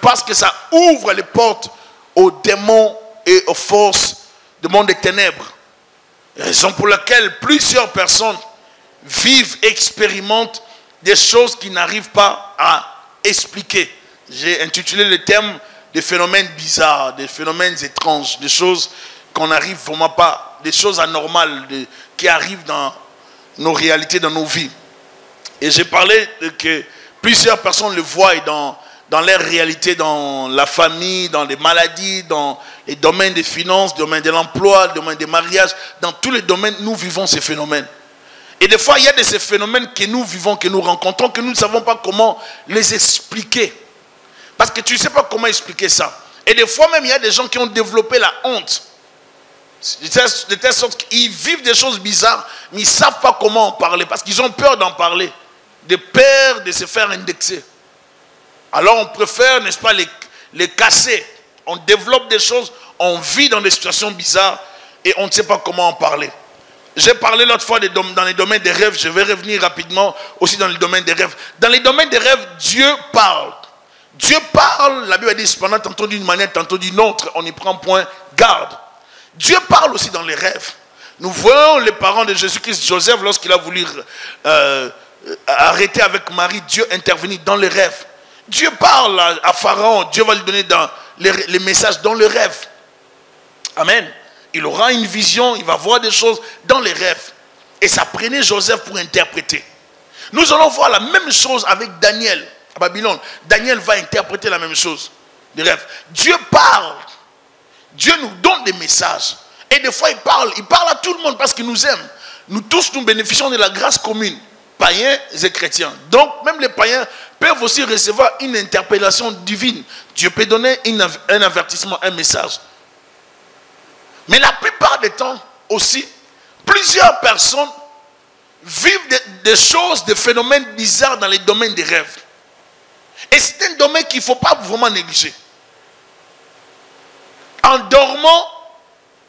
Parce que ça ouvre les portes aux démons et aux forces du monde des ténèbres. Raison pour laquelle plusieurs personnes vivent, expérimentent des choses qu'ils n'arrivent pas à expliquer. J'ai intitulé le thème des phénomènes bizarres, des phénomènes étranges, des choses qu'on n'arrive vraiment pas, des choses anormales qui arrivent dans nos réalités, dans nos vies. Et j'ai parlé que plusieurs personnes le voient dans leur réalité, dans la famille, dans les maladies, dans les domaines des finances, le domaine de l'emploi, le domaine des mariages. Dans tous les domaines, nous vivons ces phénomènes. Et des fois, il y a de ces phénomènes que nous vivons, que nous rencontrons, que nous ne savons pas comment les expliquer. Parce que tu ne sais pas comment expliquer ça. Et des fois même, il y a des gens qui ont développé la honte. De telle sorte qu'ils vivent des choses bizarres, mais ils ne savent pas comment en parler. Parce qu'ils ont peur d'en parler. De peur de se faire indexer. Alors on préfère, n'est-ce pas, les casser. On développe des choses, on vit dans des situations bizarres et on ne sait pas comment en parler. J'ai parlé l'autre fois dans les domaines des rêves, je vais revenir rapidement aussi dans les domaines des rêves. Dans les domaines des rêves, Dieu parle. Dieu parle, la Bible dit cependant tantôt d'une manière, tantôt d'une autre, on y prend point garde. Dieu parle aussi dans les rêves. Nous voyons les parents de Jésus-Christ, Joseph, lorsqu'il a voulu arrêter avec Marie, Dieu intervenir dans les rêves. Dieu parle à Pharaon, Dieu va lui donner les messages dans le rêve. Amen. Il aura une vision, il va voir des choses dans les rêves. Et ça prenait Joseph pour interpréter. Nous allons voir la même chose avec Daniel à Babylone. Daniel va interpréter la même chose, des rêves. Dieu parle. Dieu nous donne des messages. Et des fois, il parle à tout le monde parce qu'il nous aime. Nous tous, nous bénéficions de la grâce commune, païens et chrétiens. Donc, même les païens peuvent aussi recevoir une interpellation divine. Dieu peut donner un avertissement, un message. Mais la plupart des temps aussi, plusieurs personnes vivent des choses, des phénomènes bizarres dans les domaines des rêves. Et c'est un domaine qu'il ne faut pas vraiment négliger. En dormant,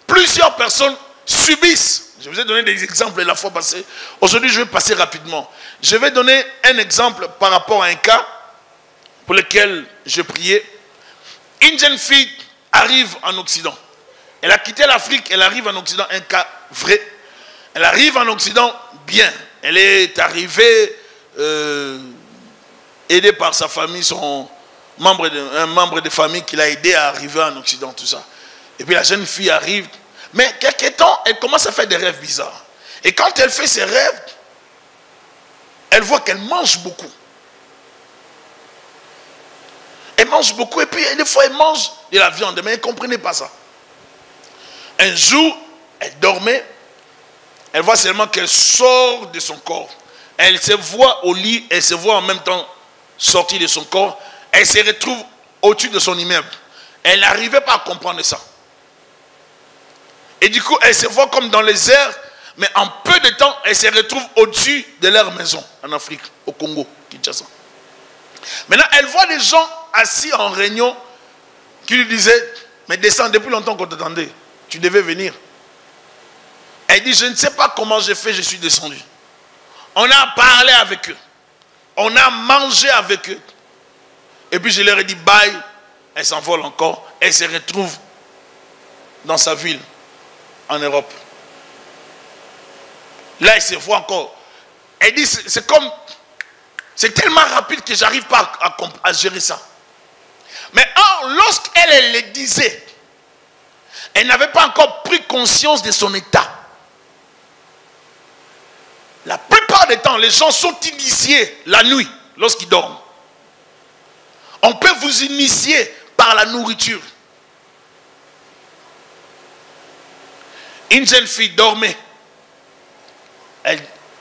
plusieurs personnes subissent. Je vous ai donné des exemples la fois passée. Aujourd'hui, je vais passer rapidement. Je vais donner un exemple par rapport à un cas pour lequel je priais. Une jeune fille arrive en Occident. Elle a quitté l'Afrique, elle arrive en Occident, un cas vrai. Elle arrive en Occident bien. Elle est arrivée aidée par sa famille, un membre de famille qui l'a aidé à arriver en Occident, tout ça. Et puis la jeune fille arrive. Mais quelque temps, elle commence à faire des rêves bizarres. Et quand elle fait ses rêves, elle voit qu'elle mange beaucoup. Elle mange beaucoup et puis des fois elle mange de la viande. Mais elle ne comprenait pas ça. Un jour, elle dormait. Elle voit seulement qu'elle sort de son corps. Elle se voit au lit, elle se voit en même temps sortir de son corps. Elle se retrouve au-dessus de son immeuble. Elle n'arrivait pas à comprendre ça. Et du coup, elle se voit comme dans les airs, mais en peu de temps, elle se retrouve au-dessus de leur maison, en Afrique, au Congo, Kinshasa. Maintenant, elle voit des gens assis en réunion qui lui disaient, mais descends, depuis longtemps qu'on t'attendait, tu devais venir. Elle dit, je ne sais pas comment j'ai fait, je suis descendu. On a parlé avec eux. On a mangé avec eux. Et puis je leur ai dit, bye. Elle s'envole encore. Elle se retrouve dans sa ville, en Europe. Là, elle se voit encore. Elle dit, c'est tellement rapide que je n'arrive pas à gérer ça. Mais lorsqu'elle le disait, elle n'avait pas encore pris conscience de son état. La plupart des temps, les gens sont initiés la nuit, lorsqu'ils dorment. On peut vous initier par la nourriture. Une jeune fille dormait.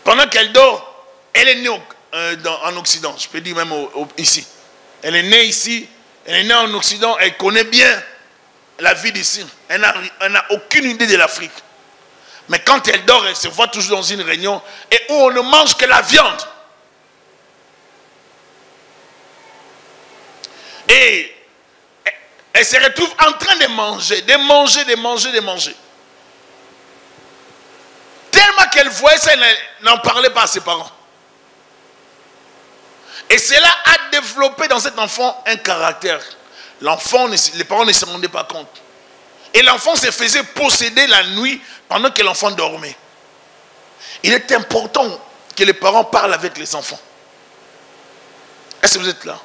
Pendant qu'elle dort, elle est née en Occident. Je peux dire même ici. Elle est née ici. Elle est née en Occident. Elle connaît bien la vie d'ici. Elle n'a aucune idée de l'Afrique. Mais quand elle dort, elle se voit toujours dans une réunion et où on ne mange que la viande. Et elle se retrouve en train de manger. Tellement qu'elle voyait ça, elle n'en parlait pas à ses parents. Et cela a développé dans cet enfant un caractère. les parents ne se rendaient pas compte. Et l'enfant se faisait posséder la nuit pendant que l'enfant dormait. Il est important que les parents parlent avec les enfants. Est-ce que vous êtes là?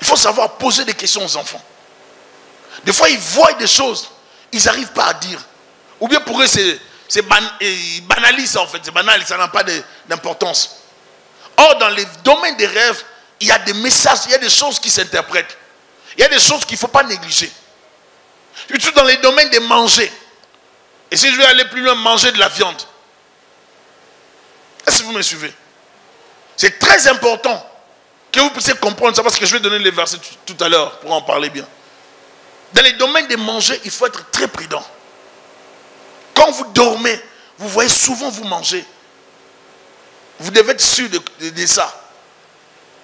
Il faut savoir poser des questions aux enfants. Des fois, ils voient des choses, ils n'arrivent pas à dire. Ou bien pour eux, ils banalisent en fait. C'est banal, ça n'a pas d'importance. Or, dans les domaines des rêves, il y a des messages, il y a des choses qui s'interprètent. Il y a des choses qu'il ne faut pas négliger. Surtout dans les domaines de manger. Et si je vais aller plus loin, manger de la viande. Est-ce que vous me suivez? C'est très important que vous puissiez comprendre ça, parce que je vais donner les versets tout à l'heure pour en parler bien. Dans les domaines de manger, il faut être très prudent. Quand vous dormez, vous voyez souvent vous manger. Vous devez être sûr de ça.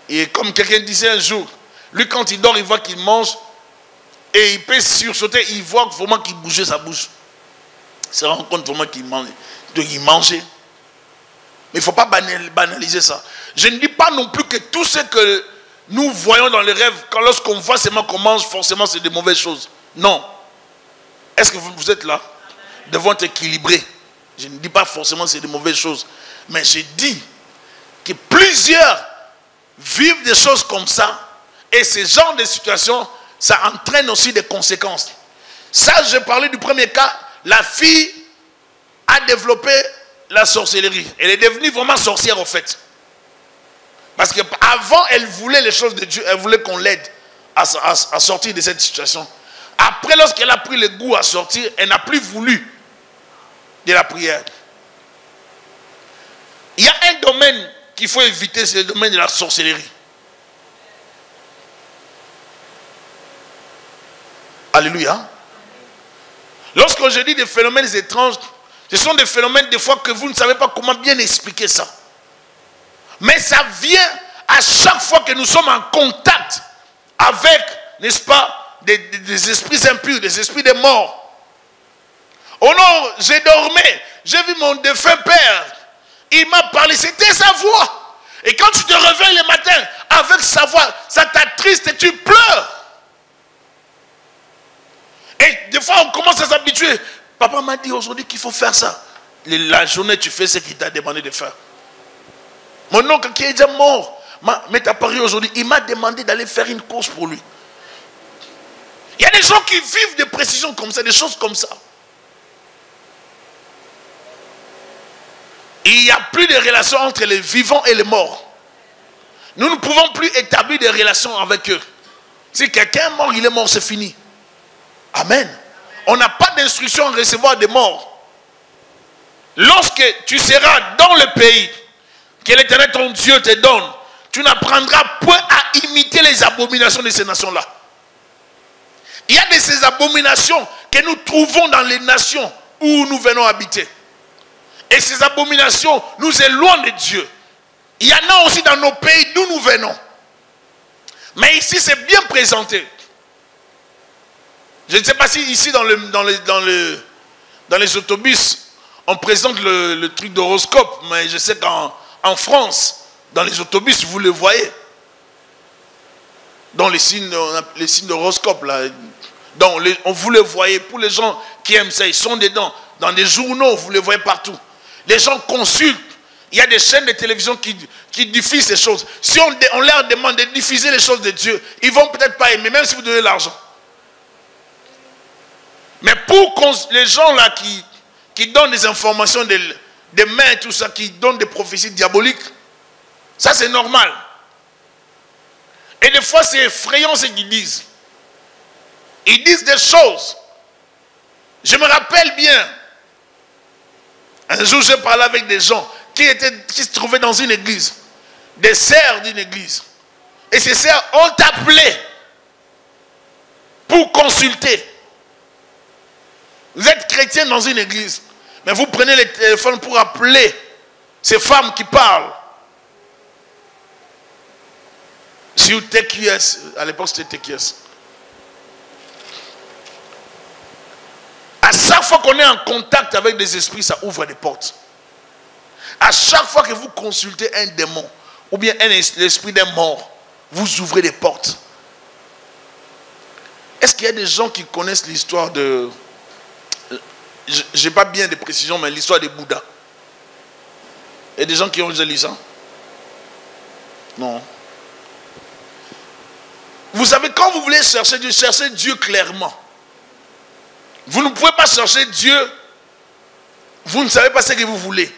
Et comme quelqu'un disait un jour, lui quand il dort, il voit qu'il mange et il peut sursauter, il voit vraiment qu'il bougeait sa bouche. Il se rend compte vraiment qu'il mange. Donc il mangeait. Mais il ne faut pas banaliser ça. Je ne dis pas non plus que tout ce que nous voyons dans les rêves, lorsqu'on voit seulement qu'on mange, forcément c'est des mauvaises choses. Non. Est-ce que vous êtes là? Devant être équilibré. Je ne dis pas forcément que c'est des mauvaises choses. Mais je dis que plusieurs vivent des choses comme ça. Et ce genre de situation, ça entraîne aussi des conséquences. Ça, je parlais du premier cas. La fille a développé la sorcellerie. Elle est devenue vraiment sorcière en fait. Parce qu'avant, elle voulait les choses de Dieu. Elle voulait qu'on l'aide à sortir de cette situation. Après, lorsqu'elle a pris le goût à sortir, elle n'a plus voulu de la prière. Il y a un domaine qu'il faut éviter, c'est le domaine de la sorcellerie. Alléluia. Lorsque je dis des phénomènes étranges, ce sont des phénomènes des fois que vous ne savez pas comment bien expliquer ça. Mais ça vient à chaque fois que nous sommes en contact avec, n'est-ce pas, des esprits impurs, des esprits des morts. Oh non, j'ai dormi, j'ai vu mon défunt père. Il m'a parlé, c'était sa voix. Et quand tu te réveilles le matin avec sa voix, ça t'attriste et tu pleures. Et des fois, on commence à s'habituer. Papa m'a dit aujourd'hui qu'il faut faire ça. La journée, tu fais ce qu'il t'a demandé de faire. Mon oncle qui est déjà mort m'est apparu aujourd'hui. Il m'a demandé d'aller faire une course pour lui. Il y a des gens qui vivent des précisions comme ça, des choses comme ça. Il n'y a plus de relations entre les vivants et les morts. Nous ne pouvons plus établir des relations avec eux. Si quelqu'un est mort, il est mort, c'est fini. Amen. On n'a pas d'instruction à recevoir des morts. Lorsque tu seras dans le pays que l'Éternel ton Dieu te donne, tu n'apprendras point à imiter les abominations de ces nations-là. Il y a de ces abominations que nous trouvons dans les nations où nous venons habiter. Et ces abominations nous éloignent de Dieu. Il y en a aussi dans nos pays d'où nous venons. Mais ici, c'est bien présenté. Je ne sais pas si ici, dans les autobus, on présente le truc d'horoscope. Mais je sais qu'en France, dans les autobus, vous le voyez. Dans les signes d'horoscope, là. Vous le voyez. Pour les gens qui aiment ça, ils sont dedans. Dans des journaux, vous les voyez partout. Les gens consultent. Il y a des chaînes de télévision qui diffusent ces choses. Si on leur demande de diffuser les choses de Dieu, ils ne vont peut-être pas aimer, même si vous donnez l'argent. Mais pour les gens là qui donnent des informations des mains, tout ça, qui donnent des prophéties diaboliques, ça c'est normal. Et des fois c'est effrayant ce qu'ils disent. Ils disent des choses. Je me rappelle bien, un jour j'ai parlé avec des gens qui se trouvaient dans une église, des sœurs d'une église. Et ces sœurs ont appelé pour consulter. Vous êtes chrétien dans une église, mais vous prenez le téléphone pour appeler ces femmes qui parlent. Sur TQS, à l'époque c'était TQS. À chaque fois qu'on est en contact avec des esprits, ça ouvre des portes. À chaque fois que vous consultez un démon, ou bien l'esprit d'un mort, vous ouvrez des portes. Est-ce qu'il y a des gens qui connaissent l'histoire de... Je n'ai pas bien de précisions, mais l'histoire de Bouddha? Il y a des gens qui ont déjà lu ça? Non. Vous savez, quand vous voulez cherchez Dieu clairement. Vous ne pouvez pas chercher Dieu, vous ne savez pas ce que vous voulez.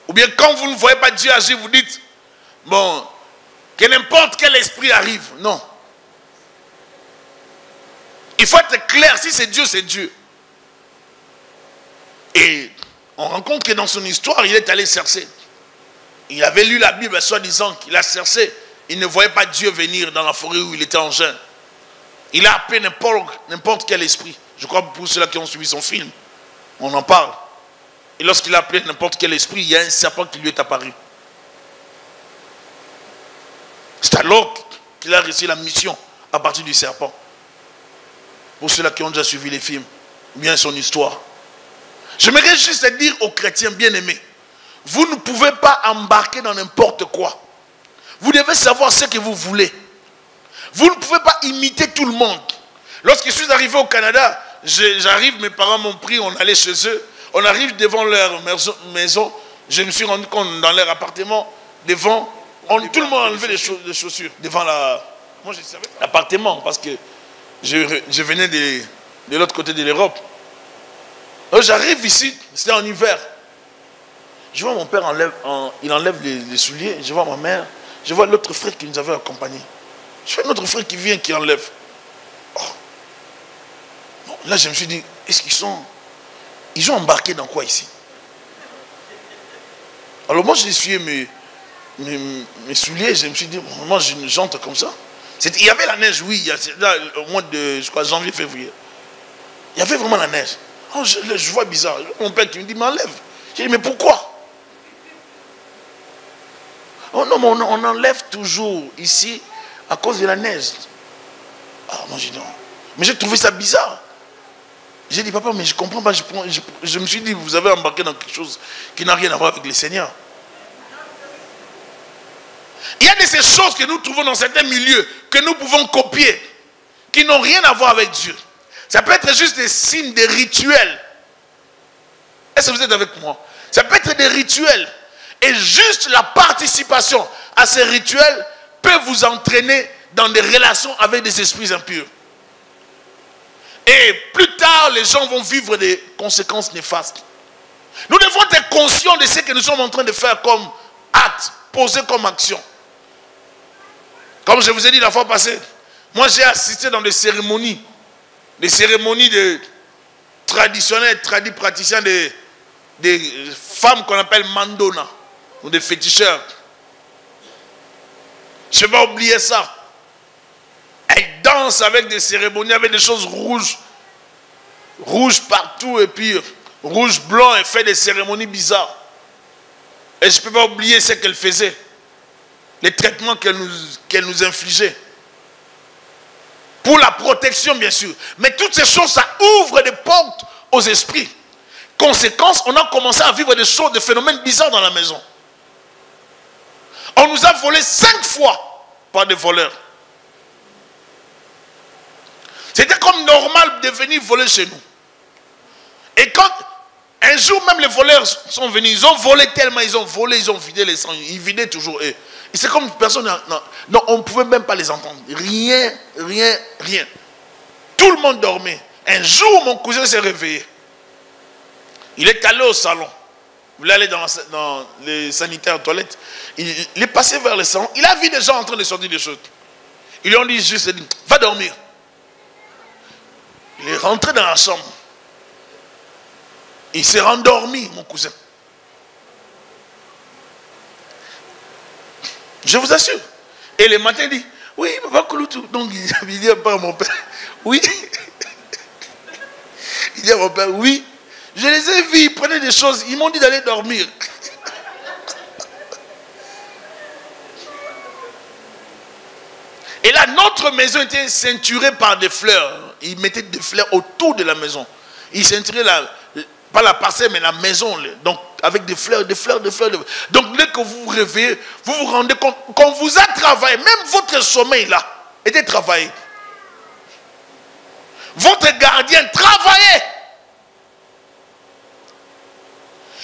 Ou bien quand vous ne voyez pas Dieu agir, vous dites, bon, que n'importe quel esprit arrive. Non. Il faut être clair, si c'est Dieu, c'est Dieu. Et on rencontre que dans son histoire, il est allé chercher. Il avait lu la Bible, soi-disant qu'il a cherché. Il ne voyait pas Dieu venir dans la forêt où il était en jeûne. Il a appelé n'importe quel esprit. Je crois que pour ceux qui ont suivi son film, on en parle. Et lorsqu'il a appelé n'importe quel esprit, il y a un serpent qui lui est apparu. C'est alors qu'il a réussi la mission à partir du serpent. Pour ceux qui ont déjà suivi les films, bien son histoire. J'aimerais juste dire aux chrétiens bien-aimés, vous ne pouvez pas embarquer dans n'importe quoi. Vous devez savoir ce que vous voulez. Vous ne pouvez pas imiter tout le monde. Lorsque je suis arrivé au Canada, j'arrive, mes parents m'ont pris, on allait chez eux. On arrive devant leur maison. Je me suis rendu compte dans leur appartement, devant, tout le monde a enlevé les chaussures. Devant l'appartement, parce que je venais de l'autre côté de l'Europe. J'arrive ici, c'était en hiver. Je vois mon père il enlève les souliers. Je vois ma mère. Je vois l'autre frère qui nous avait accompagnés. Je vois notre frère qui vient, qui enlève. Oh. Bon, là, je me suis dit, est-ce ils ont embarqué dans quoi ici? Alors moi, j'ai essuyé mes souliers. Je me suis dit, moi, j'entre comme ça. Il y avait la neige, oui, au mois de janvier, février. Il y avait vraiment la neige. Oh, je vois bizarre. Mon père qui me dit, mais enlève. J'ai dit, mais pourquoi? Oh non, mais on enlève toujours ici à cause de la neige. Ah, moi j'ai dit non. Mais j'ai trouvé ça bizarre. J'ai dit, papa, mais je ne comprends pas. Je me suis dit, vous avez embarqué dans quelque chose qui n'a rien à voir avec le Seigneur. Il y a de ces choses que nous trouvons dans certains milieux que nous pouvons copier, qui n'ont rien à voir avec Dieu. Ça peut être juste des signes, des rituels. Est-ce que vous êtes avec moi? Ça peut être des rituels. Et juste la participation à ces rituels peut vous entraîner dans des relations avec des esprits impurs. Et plus tard, les gens vont vivre des conséquences néfastes. Nous devons être conscients de ce que nous sommes en train de faire comme acte, poser comme action. Comme je vous ai dit la fois passée, moi j'ai assisté dans des cérémonies traditionnelles, praticiens des femmes qu'on appelle mandona, ou des féticheurs. Je ne vais pas oublier ça. Elles dansent avec des cérémonies, avec des choses rouges. Rouges partout, et puis rouge, blanc, et fait des cérémonies bizarres. Et je ne peux pas oublier ce qu'elles faisaient. Les traitements qu'elles nous infligeaient. Pour la protection, bien sûr. Mais toutes ces choses, ça ouvre des portes aux esprits. Conséquence, on a commencé à vivre des choses, des phénomènes bizarres dans la maison. On nous a volé 5 fois par des voleurs. C'était comme normal de venir voler chez nous. Et quand un jour même les voleurs sont venus, ils ont volé tellement, ils ont volé, ils ont vidé les sangs, ils vidaient toujours eux. Et c'est comme personne, non, on ne pouvait même pas les entendre. Rien. Tout le monde dormait. Un jour, mon cousin s'est réveillé. Il est allé au salon. Il voulait aller dans les sanitaires, toilettes. Il est passé vers le salon. Il a vu des gens en train de sortir des choses. Ils lui ont dit juste, va dormir. Il est rentré dans la chambre. Il s'est rendormi, mon cousin. Je vous assure. Et le matin, il dit, oui, papa Kouloutou. Donc il dit à mon père, oui. Il dit à mon père, oui. Je les ai vus, ils prenaient des choses. Ils m'ont dit d'aller dormir. Et là, notre maison était ceinturée par des fleurs. Ils mettaient des fleurs autour de la maison. Ils ceinturaient pas la parcelle, mais la maison. Donc, avec des fleurs. Donc, dès que vous vous réveillez, vous vous rendez compte qu'on vous a travaillé. Même votre sommeil, là, était travaillé. Votre gardien travaillait.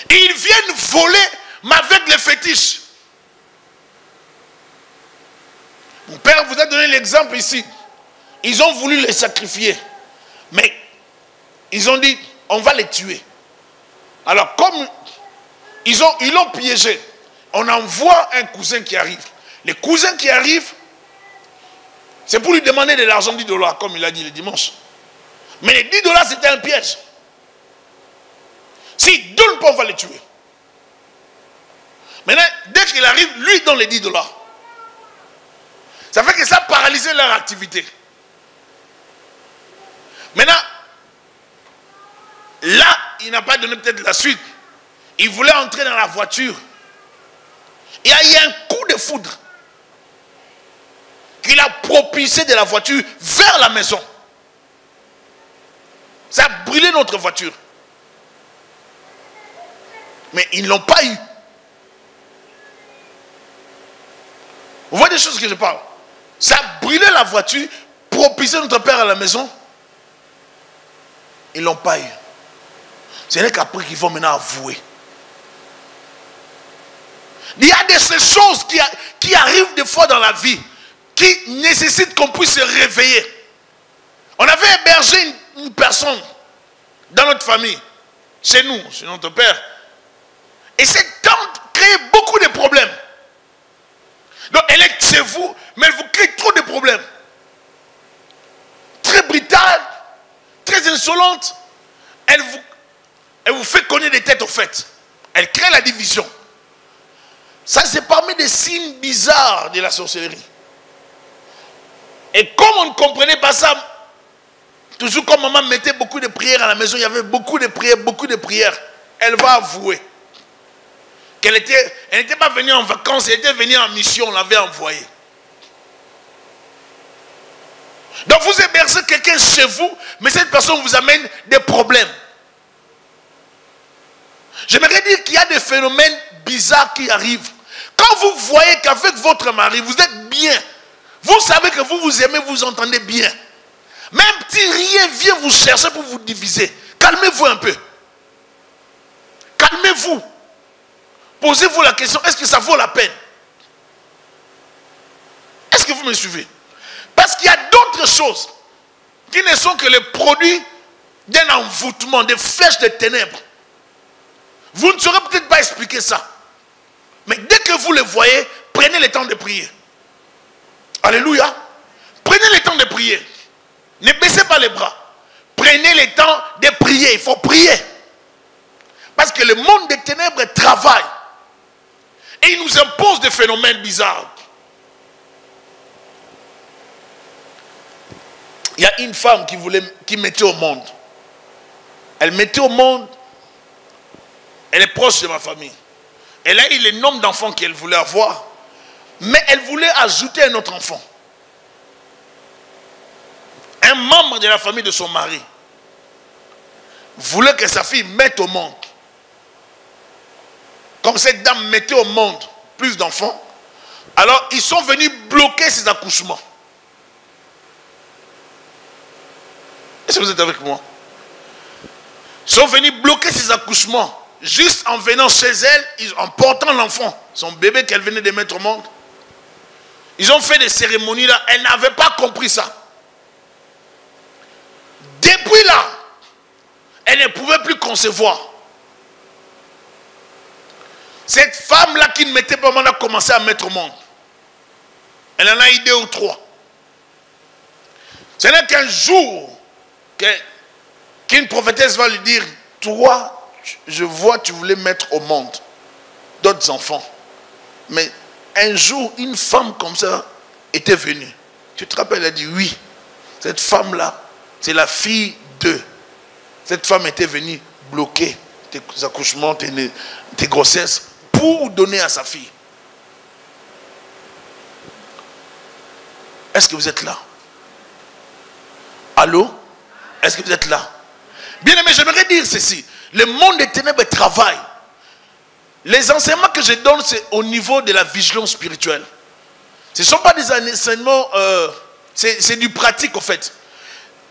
Et ils viennent voler, mais avec les fétiches. Mon père vous a donné l'exemple ici. Ils ont voulu les sacrifier. Mais ils ont dit, on va les tuer. Alors comme ils l'ont piégé, on envoie un cousin qui arrive. Le cousin qui arrive, c'est pour lui demander de l'argent, 10 $, comme il a dit le dimanche. Mais les 10 $, c'était un piège. S'il ne donne pas, on va les tuer. Maintenant, dès qu'il arrive, lui il donne les 10 $. Ça fait que ça a paralysé leur activité. Maintenant, là, il n'a pas donné peut-être la suite. Il voulait entrer dans la voiture. Il y a eu un coup de foudre qu'il a propulsé de la voiture vers la maison. Ça a brûlé notre voiture. Mais ils ne l'ont pas eu. Vous voyez des choses que je parle. Ça a brûlé la voiture, propulsé notre père à la maison. Ils ne l'ont pas eu. Ce n'est qu'après qu'ils vont maintenant avouer. Il y a de ces choses qui arrivent des fois dans la vie, qui nécessitent qu'on puisse se réveiller. On avait hébergé une personne dans notre famille, chez nous, chez notre père. Et cette tante crée beaucoup de problèmes. Donc elle est chez vous, mais elle vous crée trop de problèmes. Très brutale, très insolente. Elle vous fait connaître des têtes aux fêtes. Elle crée la division. Ça, c'est parmi des signes bizarres de la sorcellerie. Et comme on ne comprenait pas ça, toujours comme maman mettait beaucoup de prières à la maison, il y avait beaucoup de prières, elle va avouer qu'elle n'était pas venue en vacances, elle était venue en mission, on l'avait envoyée. Donc vous hébergez quelqu'un chez vous, mais cette personne vous amène des problèmes. J'aimerais dire qu'il y a des phénomènes bizarres qui arrivent. Quand vous voyez qu'avec votre mari, vous êtes bien, vous savez que vous vous aimez, vous entendez bien. Même si rien vient vous chercher pour vous diviser, calmez-vous un peu. Calmez-vous. Posez-vous la question, est-ce que ça vaut la peine? Est-ce que vous me suivez? Parce qu'il y a d'autres choses qui ne sont que le produit d'un envoûtement, des flèches de ténèbres. Vous ne saurez peut-être pas expliquer ça. Mais dès que vous le voyez, prenez le temps de prier. Alléluia. Prenez le temps de prier. Ne baissez pas les bras. Prenez le temps de prier. Il faut prier. Parce que le monde des ténèbres travaille. Et il nous impose des phénomènes bizarres. Il y a une femme qui mettait au monde. Elle mettait au monde. Elle est proche de ma famille. Elle a eu le nombre d'enfants qu'elle voulait avoir. Mais elle voulait ajouter un autre enfant. Un membre de la famille de son mari voulait que sa fille mette au monde. Comme cette dame mettait au monde plus d'enfants, alors ils sont venus bloquer ses accouchements. Est-ce que vous êtes avec moi? Ils sont venus bloquer ses accouchements. Juste en venant chez elle, en portant l'enfant, son bébé qu'elle venait de mettre au monde. Ils ont fait des cérémonies là. Elle n'avait pas compris ça. Depuis là, elle ne pouvait plus concevoir. Cette femme-là qui ne mettait pas au monde a commencé à mettre au monde. Elle en a eu 2 ou 3. Ce n'est qu'un jour qu'une prophétesse va lui dire, toi, je vois, tu voulais mettre au monde d'autres enfants. Mais un jour, une femme comme ça était venue. Tu te rappelles, elle a dit, oui, cette femme-là, c'est la fille d'eux. Cette femme était venue bloquer tes accouchements, tes grossesses, pour donner à sa fille. Est-ce que vous êtes là? Allô? Est-ce que vous êtes là? Bien aimé, j'aimerais dire ceci. Le monde des ténèbres travaille. Les enseignements que je donne, c'est au niveau de la vigilance spirituelle. Ce ne sont pas des enseignements, c'est du pratique en fait.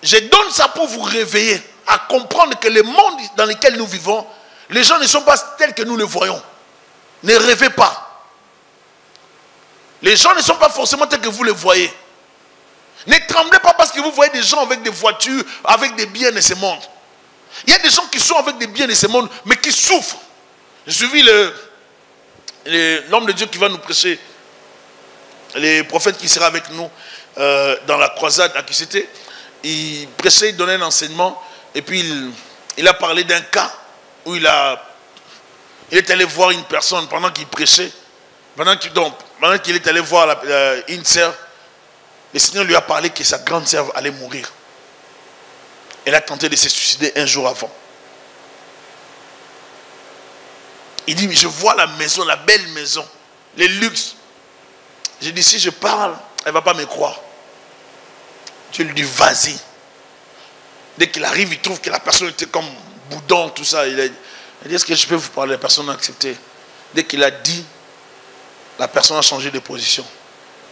je donne ça pour vous réveiller, à comprendre que le monde dans lequel nous vivons, les gens ne sont pas tels que nous le voyons. Ne rêvez pas. Les gens ne sont pas forcément tels que vous les voyez. Ne tremblez pas parce que vous voyez des gens avec des voitures, avec des biens de ce monde. Il y a des gens qui sont avec des biens de ce monde, mais qui souffrent. J'ai suivi l'homme de Dieu qui va nous prêcher, le prophète qui sera avec nous dans la croisade à Kissété. Il prêchait, il donnait un enseignement, et puis il a parlé d'un cas où il est allé voir une personne pendant qu'il prêchait, pendant qu'il est allé voir une sœur. Le Seigneur lui a parlé que sa grande sœur allait mourir. Elle a tenté de se suicider un jour avant. Il dit, mais je vois la maison, la belle maison, les luxes. J'ai dit, si je parle, elle ne va pas me croire. Dieu lui dit, vas-y. Dès qu'il arrive, il trouve que la personne était comme boudon, tout ça. Il a dit, est-ce que je peux vous parler? La personne a accepté. Dès qu'il a dit, la personne a changé de position.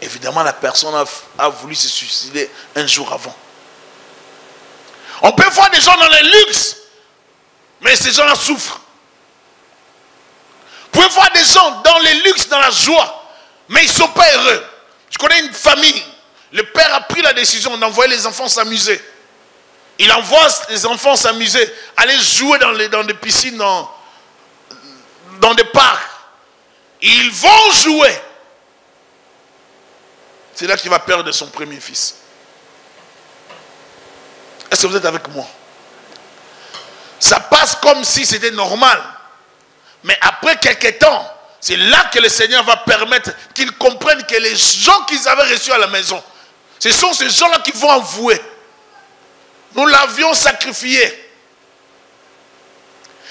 Évidemment, la personne a voulu se suicider un jour avant. On peut voir des gens dans les luxes, mais ces gens-là souffrent. Vous pouvez voir des gens dans les luxes, dans la joie, mais ils ne sont pas heureux. Je connais une famille, le père a pris la décision d'envoyer les enfants s'amuser. Il envoie les enfants s'amuser, aller jouer dans des piscines, dans des parcs. Ils vont jouer. C'est là qu'il va perdre son premier fils. Est-ce que vous êtes avec moi? Ça passe comme si c'était normal. Mais après quelques temps, c'est là que le Seigneur va permettre qu'ils comprennent que les gens qu'ils avaient reçus à la maison, ce sont ces gens-là qui vont avouer. Nous l'avions sacrifié.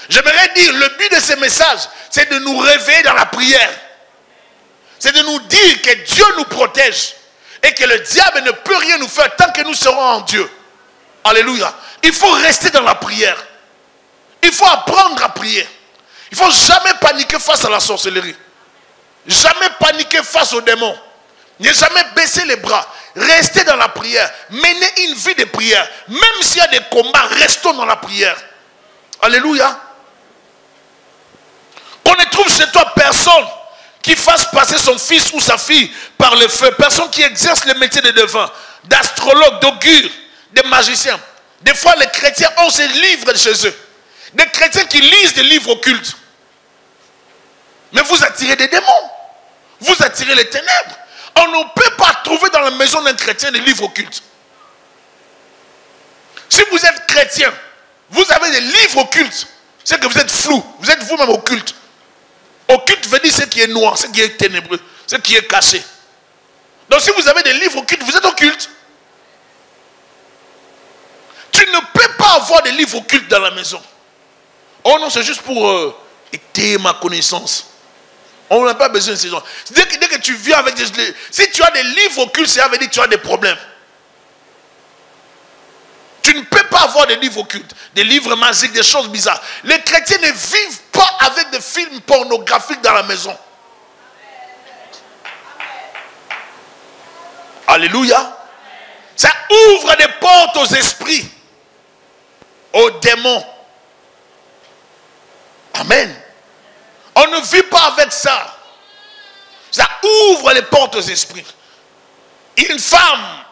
J'aimerais dire, le but de ce message, c'est de nous réveiller dans la prière. C'est de nous dire que Dieu nous protège et que le diable ne peut rien nous faire tant que nous serons en Dieu. Alléluia. Il faut rester dans la prière. Il faut apprendre à prier. Il ne faut jamais paniquer face à la sorcellerie. Jamais paniquer face aux démons. Ne jamais baisser les bras. Restez dans la prière. Menez une vie de prière. Même s'il y a des combats, restons dans la prière. Alléluia. Qu'on ne trouve chez toi personne qui fasse passer son fils ou sa fille par le feu. Personne qui exerce le métier de devin, d'astrologue, d'augure, de magicien. Des fois, les chrétiens ont ces livres chez eux. Des chrétiens qui lisent des livres occultes. Mais vous attirez des démons. Vous attirez les ténèbres. On ne peut pas trouver dans la maison d'un chrétien des livres occultes. Si vous êtes chrétien, vous avez des livres occultes, c'est que vous êtes flou. Vous êtes vous-même occulte. Occulte veut dire ce qui est noir, ce qui est ténébreux, ce qui est caché. Donc si vous avez des livres occultes, vous êtes occulte. Tu ne peux pas avoir des livres occultes dans la maison. Oh non, c'est juste pour étayer ma connaissance. On n'a pas besoin de ces gens. Dès que tu viens avec des... Si tu as des livres occultes, ça veut dire que tu as des problèmes. Tu ne peux pas avoir des livres occultes, des livres magiques, des choses bizarres. Les chrétiens ne vivent pas avec des films pornographiques dans la maison. Alléluia. Ça ouvre des portes aux esprits, aux démons. Amen. On ne vit pas avec ça. Ça ouvre les portes aux esprits. Une femme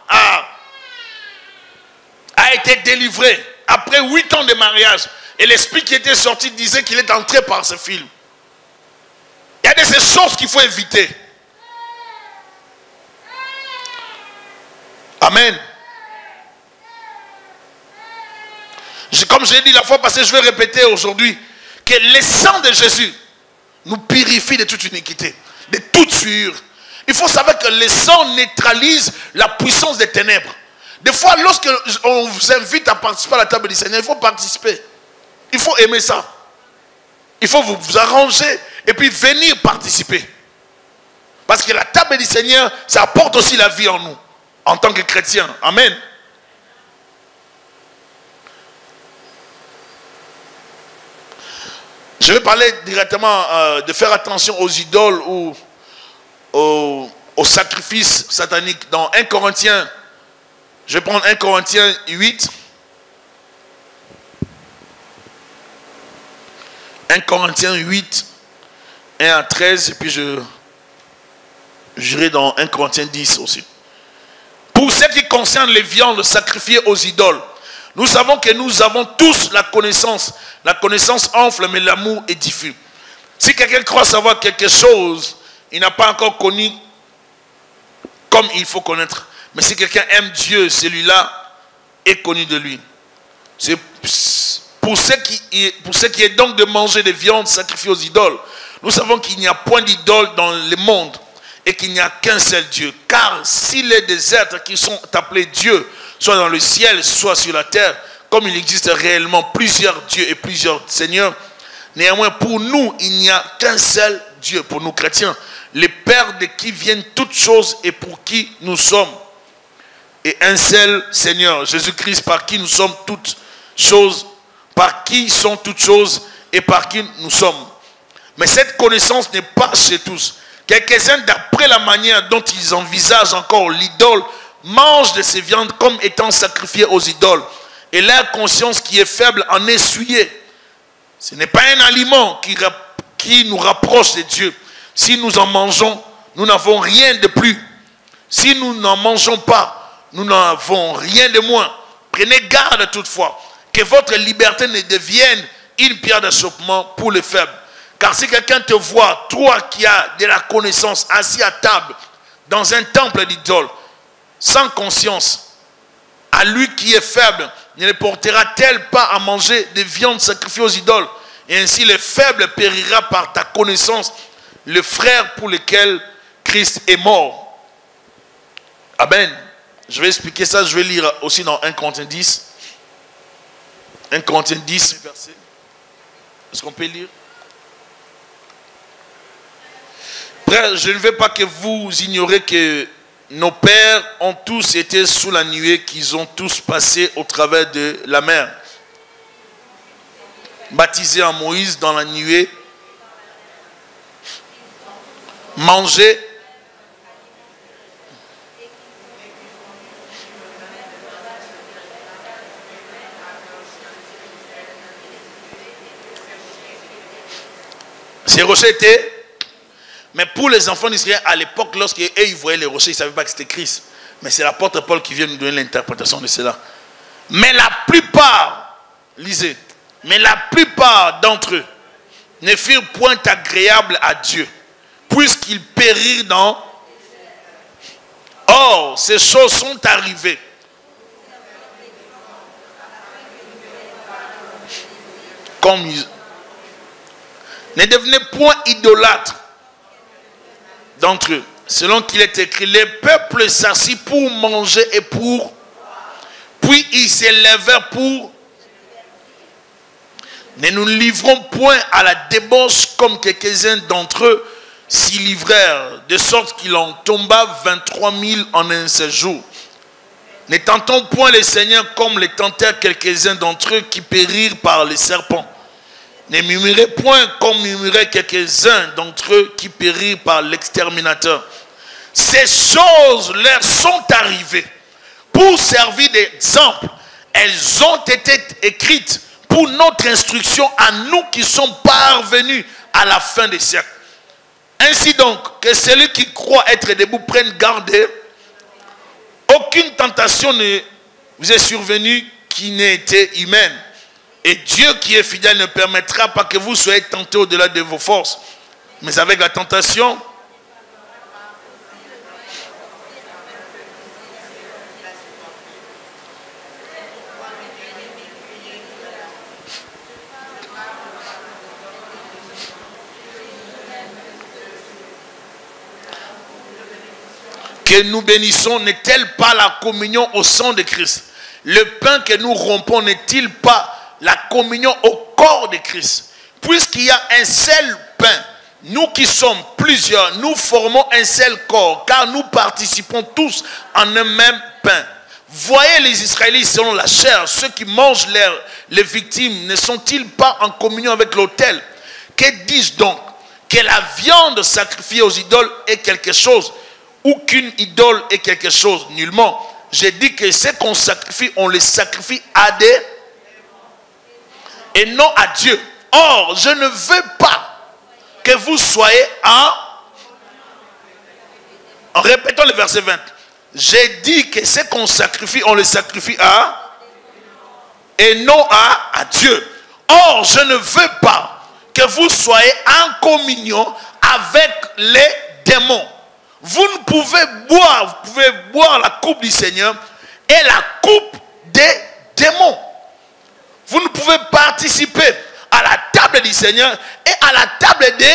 a été délivrée après 8 ans de mariage. Et l'esprit qui était sorti disait qu'il est entré par ce film. Il y a de ces choses qu'il faut éviter. Amen. Comme je l'ai dit la fois passée, je vais répéter aujourd'hui, que le sang de Jésus nous purifie de toute iniquité, de toute souillure. Il faut savoir que le sang neutralise la puissance des ténèbres. Des fois, lorsque on vous invite à participer à la table du Seigneur, il faut participer. Il faut aimer ça. Il faut vous arranger et puis venir participer. Parce que la table du Seigneur, ça apporte aussi la vie en nous, en tant que chrétiens. Amen. Je vais parler directement de faire attention aux idoles ou aux sacrifices sataniques. Dans 1 Corinthiens Je vais prendre 1 Corinthiens 8. 1 Corinthiens 8, 1 à 13, et puis j'irai dans 1 Corinthiens 10 aussi. Pour ce qui concerne les viandes sacrifiées aux idoles, nous savons que nous avons tous la connaissance. La connaissance enfle, mais l'amour édifie. Si quelqu'un croit savoir quelque chose, il n'a pas encore connu comme il faut connaître. Mais si quelqu'un aime Dieu, celui-là est connu de lui. C'est pour ce qui est donc de manger des viandes sacrifiées aux idoles, nous savons qu'il n'y a point d'idole dans le monde et qu'il n'y a qu'un seul Dieu. Car s'il est des êtres qui sont appelés Dieu, soit dans le ciel, soit sur la terre, comme il existe réellement plusieurs dieux et plusieurs seigneurs, néanmoins pour nous, il n'y a qu'un seul Dieu, pour nous chrétiens, le Père de qui viennent toutes choses et pour qui nous sommes. Et un seul Seigneur, Jésus-Christ, par qui nous sommes toutes choses, par qui sont toutes choses et par qui nous sommes. Mais cette connaissance n'est pas chez tous. Quelques-uns, d'après la manière dont ils envisagent encore l'idole, mangent de ces viandes comme étant sacrifiées aux idoles. Et leur conscience qui est faible en est souillée. Ce n'est pas un aliment qui nous rapproche de Dieu. Si nous en mangeons, nous n'avons rien de plus. Si nous n'en mangeons pas, nous n'avons rien de moins. Prenez garde toutefois que votre liberté ne devienne une pierre d'achoppement pour les faibles. Car si quelqu'un te voit, toi qui as de la connaissance, assis à table, dans un temple d'idole, sans conscience, à lui qui est faible, ne le portera-t-elle pas à manger des viandes sacrifiées aux idoles? Et ainsi le faible périra par ta connaissance, le frère pour lequel Christ est mort. Amen. Je vais expliquer ça, je vais lire aussi dans 1 Corinthiens 10. 1 Corinthiens 10, verset. Est-ce qu'on peut lire? Frère, je ne veux pas que vous ignorez que nos pères ont tous été sous la nuée, qu'ils ont tous passé au travers de la mer. Baptisés en Moïse dans la nuée, mangés, ces rochers étaient, mais pour les enfants d'Israël, à l'époque, lorsqu'ils voyaient les rochers, ils ne savaient pas que c'était Christ. Mais c'est l'apôtre Paul qui vient nous donner l'interprétation de cela. Mais la plupart, lisez, mais la plupart d'entre eux ne furent point agréables à Dieu, puisqu'ils périrent dans... Or, ces choses sont arrivées. Comme ils... Ne devenez point idolâtres d'entre eux. Selon qu'il est écrit, les peuples s'assit pour manger et pour... Puis ils s'élèvèrent pour... Ne nous livrons point à la débauche comme quelques-uns d'entre eux s'y livrèrent, de sorte qu'il en tomba 23 000 en un seul jour. Ne tentons point les seigneurs comme les tentèrent quelques-uns d'entre eux qui périrent par les serpents. Ne murmurez point comme murmuraient quelques-uns d'entre eux qui périrent par l'exterminateur. Ces choses leur sont arrivées pour servir d'exemple. Elles ont été écrites pour notre instruction à nous qui sommes parvenus à la fin des siècles. Ainsi donc, que celui qui croit être debout prenne garde. Aucune tentation ne vous est survenue qui n'ait été humaine. Et Dieu qui est fidèle ne permettra pas que vous soyez tentés au-delà de vos forces. Mais avec la tentation, que nous bénissons n'est-elle pas la communion au sang de Christ? Le pain que nous rompons n'est-il pas la communion au corps de Christ? Puisqu'il y a un seul pain, nous qui sommes plusieurs, nous formons un seul corps, car nous participons tous en un même pain. Voyez les Israélites selon la chair, ceux qui mangent les victimes, ne sont-ils pas en communion avec l'autel? Que dis-je donc? Que la viande sacrifiée aux idoles est quelque chose, ou qu'une idole est quelque chose? Nullement. j'ai dit que ce qu'on sacrifie, on les sacrifie à des et non à Dieu. Or, je ne veux pas que vous soyez en répétant le verset 20. J'ai dit que ce qu'on sacrifie, on le sacrifie à et non à Dieu. Or, je ne veux pas que vous soyez en communion avec les démons. Vous ne pouvez boire, vous pouvez boire la coupe du Seigneur et la coupe des démons. Vous ne pouvez participer à la table du Seigneur et à la table des...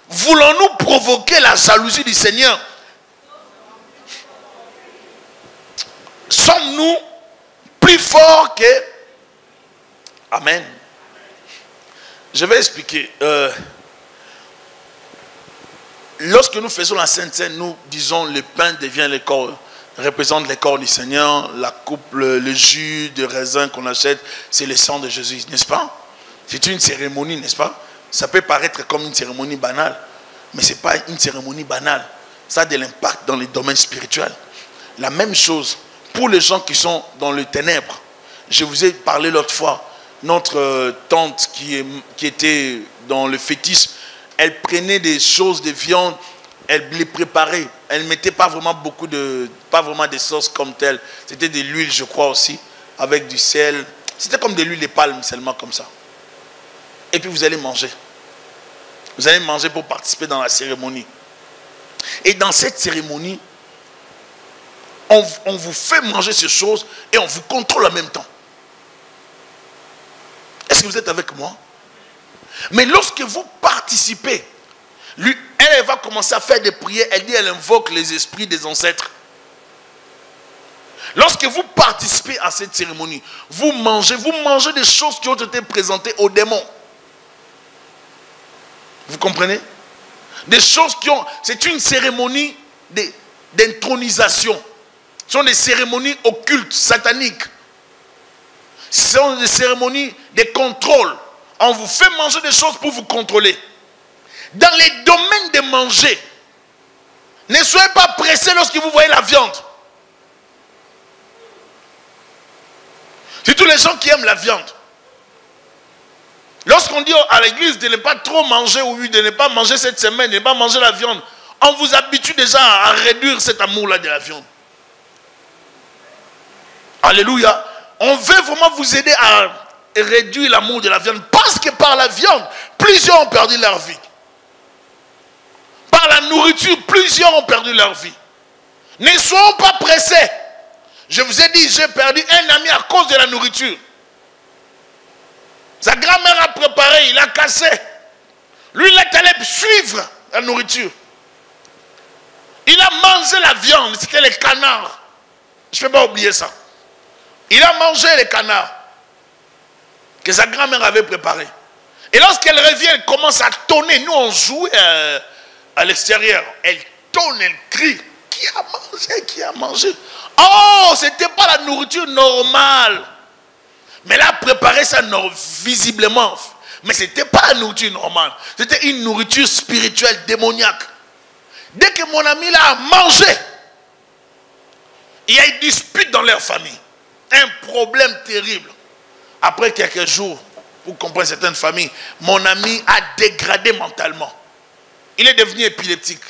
Voulons-nous provoquer la jalousie du Seigneur? Sommes-nous plus forts que... Amen. Je vais expliquer. Lorsque nous faisons la Sainte Seine, nous disons le pain devient le corps, représente le corps du Seigneur, la coupe, le jus de raisin qu'on achète, c'est le sang de Jésus, n'est-ce pas? C'est une cérémonie, n'est-ce pas? Ça peut paraître comme une cérémonie banale, mais ce n'est pas une cérémonie banale. Ça a de l'impact dans les domaines spirituels. La même chose pour les gens qui sont dans les ténèbres. Je vous ai parlé l'autre fois, notre tante qui était dans le fétiche, elle prenait des choses de viande, elle les préparait. Elle ne mettait pas vraiment pas vraiment de sauce comme telle. C'était de l'huile, je crois aussi, avec du sel. C'était comme de l'huile de palme, seulement comme ça. Et puis vous allez manger. Vous allez manger pour participer dans la cérémonie. Et dans cette cérémonie, on vous fait manger ces choses et on vous contrôle en même temps. Est-ce que vous êtes avec moi? Mais lorsque vous participez, elle va commencer à faire des prières. Elle dit, elle invoque les esprits des ancêtres. Lorsque vous participez à cette cérémonie, vous mangez des choses qui ont été présentées aux démons. Vous comprenez? Des choses qui ont... C'est une cérémonie d'intronisation. Ce sont des cérémonies occultes, sataniques. Ce sont des cérémonies de contrôle. On vous fait manger des choses pour vous contrôler. Dans les domaines de manger, ne soyez pas pressés lorsque vous voyez la viande. Surtout les gens qui aiment la viande. Lorsqu'on dit à l'église de ne pas trop manger, ou de ne pas manger cette semaine, de ne pas manger la viande, on vous habitue déjà à réduire cet amour-là de la viande. Alléluia. On veut vraiment vous aider à réduire l'amour de la viande, parce que par la viande, plusieurs ont perdu leur vie. Par la nourriture, plusieurs ont perdu leur vie. Ne soyons pas pressés. Je vous ai dit, j'ai perdu un ami à cause de la nourriture. Sa grand-mère a préparé, il a cassé. Lui, il est allé suivre la nourriture. Il a mangé la viande, c'était les canards. Je ne peux pas oublier ça. Il a mangé les canards que sa grand-mère avait préparé. Et lorsqu'elle revient, elle commence à tonner. Nous, on joue à l'extérieur. Elle tonne, elle crie. Qui a mangé? Qui a mangé? Oh, ce n'était pas la nourriture normale. Mais elle a préparé ça visiblement. Mais ce n'était pas la nourriture normale. C'était une nourriture spirituelle, démoniaque. Dès que mon ami là a mangé, il y a une dispute dans leur famille. Un problème terrible. Après quelques jours, vous comprenez certaines familles, mon ami a dégradé mentalement. Il est devenu épileptique.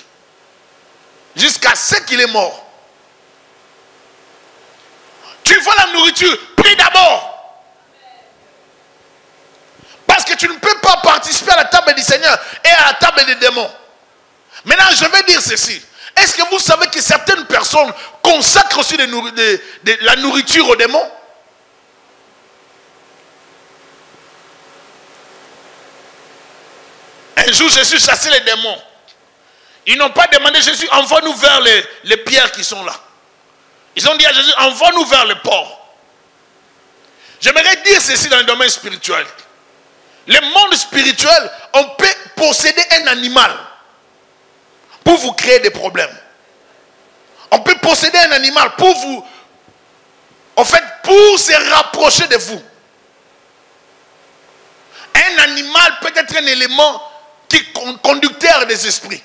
Jusqu'à ce qu'il est mort. Tu vois la nourriture, prie d'abord. Parce que tu ne peux pas participer à la table du Seigneur et à la table des démons. Maintenant, je vais dire ceci. Est-ce que vous savez que certaines personnes consacrent aussi de la nourriture aux démons? Un jour, Jésus chassait les démons. Ils n'ont pas demandé, Jésus, envoie-nous vers les pierres qui sont là. Ils ont dit à Jésus, envoie-nous vers le port. J'aimerais dire ceci dans le domaine spirituel. Le monde spirituel, on peut posséder un animal pour vous créer des problèmes. On peut posséder un animal pour vous, en fait, pour se rapprocher de vous. Un animal peut être un élément qui est conducteur des esprits.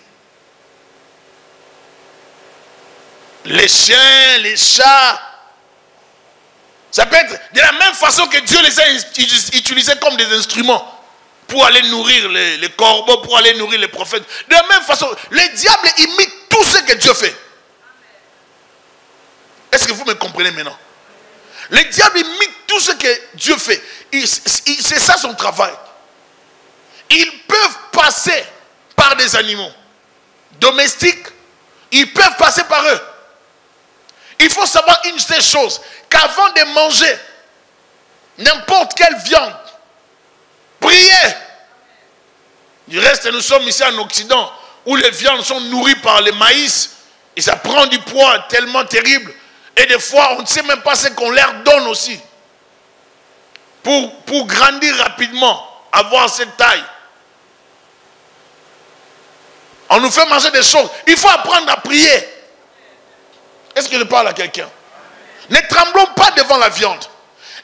les chiens, les chats. Ça peut être de la même façon que Dieu les a utilisés comme des instruments pour aller nourrir les corbeaux, pour aller nourrir les prophètes. De la même façon, les diables imitent tout ce que Dieu fait. Est-ce que vous me comprenez maintenant? Les diables imitent tout ce que Dieu fait. C'est ça son travail. Ils peuvent passer par des animaux domestiques. Ils peuvent passer par eux. Il faut savoir une seule chose, qu'avant de manger n'importe quelle viande, priez. Du reste, nous sommes ici en Occident, où les viandes sont nourries par le maïs, et ça prend du poids tellement terrible. Et des fois, on ne sait même pas ce qu'on leur donne aussi. Pour grandir rapidement, avoir cette taille. On nous fait manger des choses. Il faut apprendre à prier. Est-ce que je parle à quelqu'un? Ne tremblons pas devant la viande.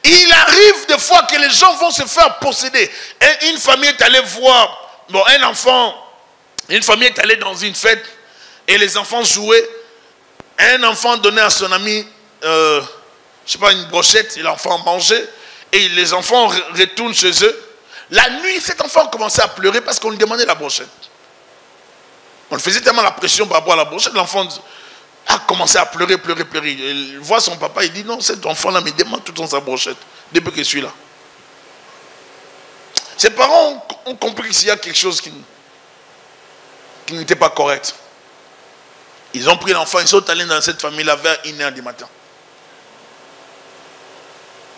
Il arrive des fois que les gens vont se faire posséder. Et une famille est allée voir, bon, un enfant, une famille est allée dans une fête et les enfants jouaient. Un enfant donnait à son ami, je sais pas, une brochette, et l'enfant mangeait. Et les enfants retournent chez eux. La nuit, cet enfant commençait à pleurer parce qu'on lui demandait la brochette. On faisait tellement la pression par rapport à la brochette, l'enfant a commencé à pleurer. Il voit son papa, il dit non, cet enfant-là me demande tout le temps sa brochette, depuis que je suis là. Ses parents ont compris qu'il y a quelque chose qui n'était pas correct. Ils ont pris l'enfant, ils sont allés dans cette famille-là vers 1h du matin.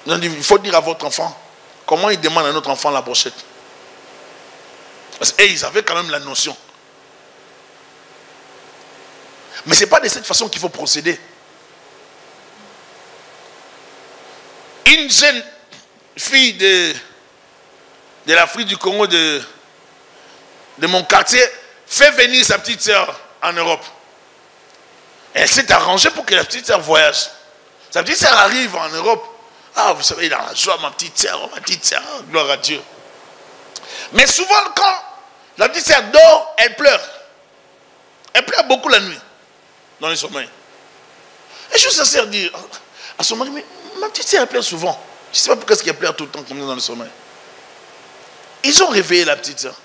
Ils ont dit, il faut dire à votre enfant, comment il demande à notre enfant la brochette. Parce qu'ils avaient quand même la notion. Mais ce n'est pas de cette façon qu'il faut procéder. Une jeune fille de l'Afrique du Congo, de mon quartier, fait venir sa petite sœur en Europe. Elle s'est arrangée pour que la petite sœur voyage. Sa petite sœur arrive en Europe. Ah, vous savez, dans la joie, ma petite sœur, gloire à Dieu. Mais souvent, quand la petite sœur dort, elle pleure. Elle pleure beaucoup la nuit, dans le sommeil. Et je sa sœur dit à son mari, mais ma petite sœur, elle pleure souvent. Je ne sais pas pourquoi elle pleure tout le temps comme ça dans le sommeil. Ils ont réveillé la petite sœur.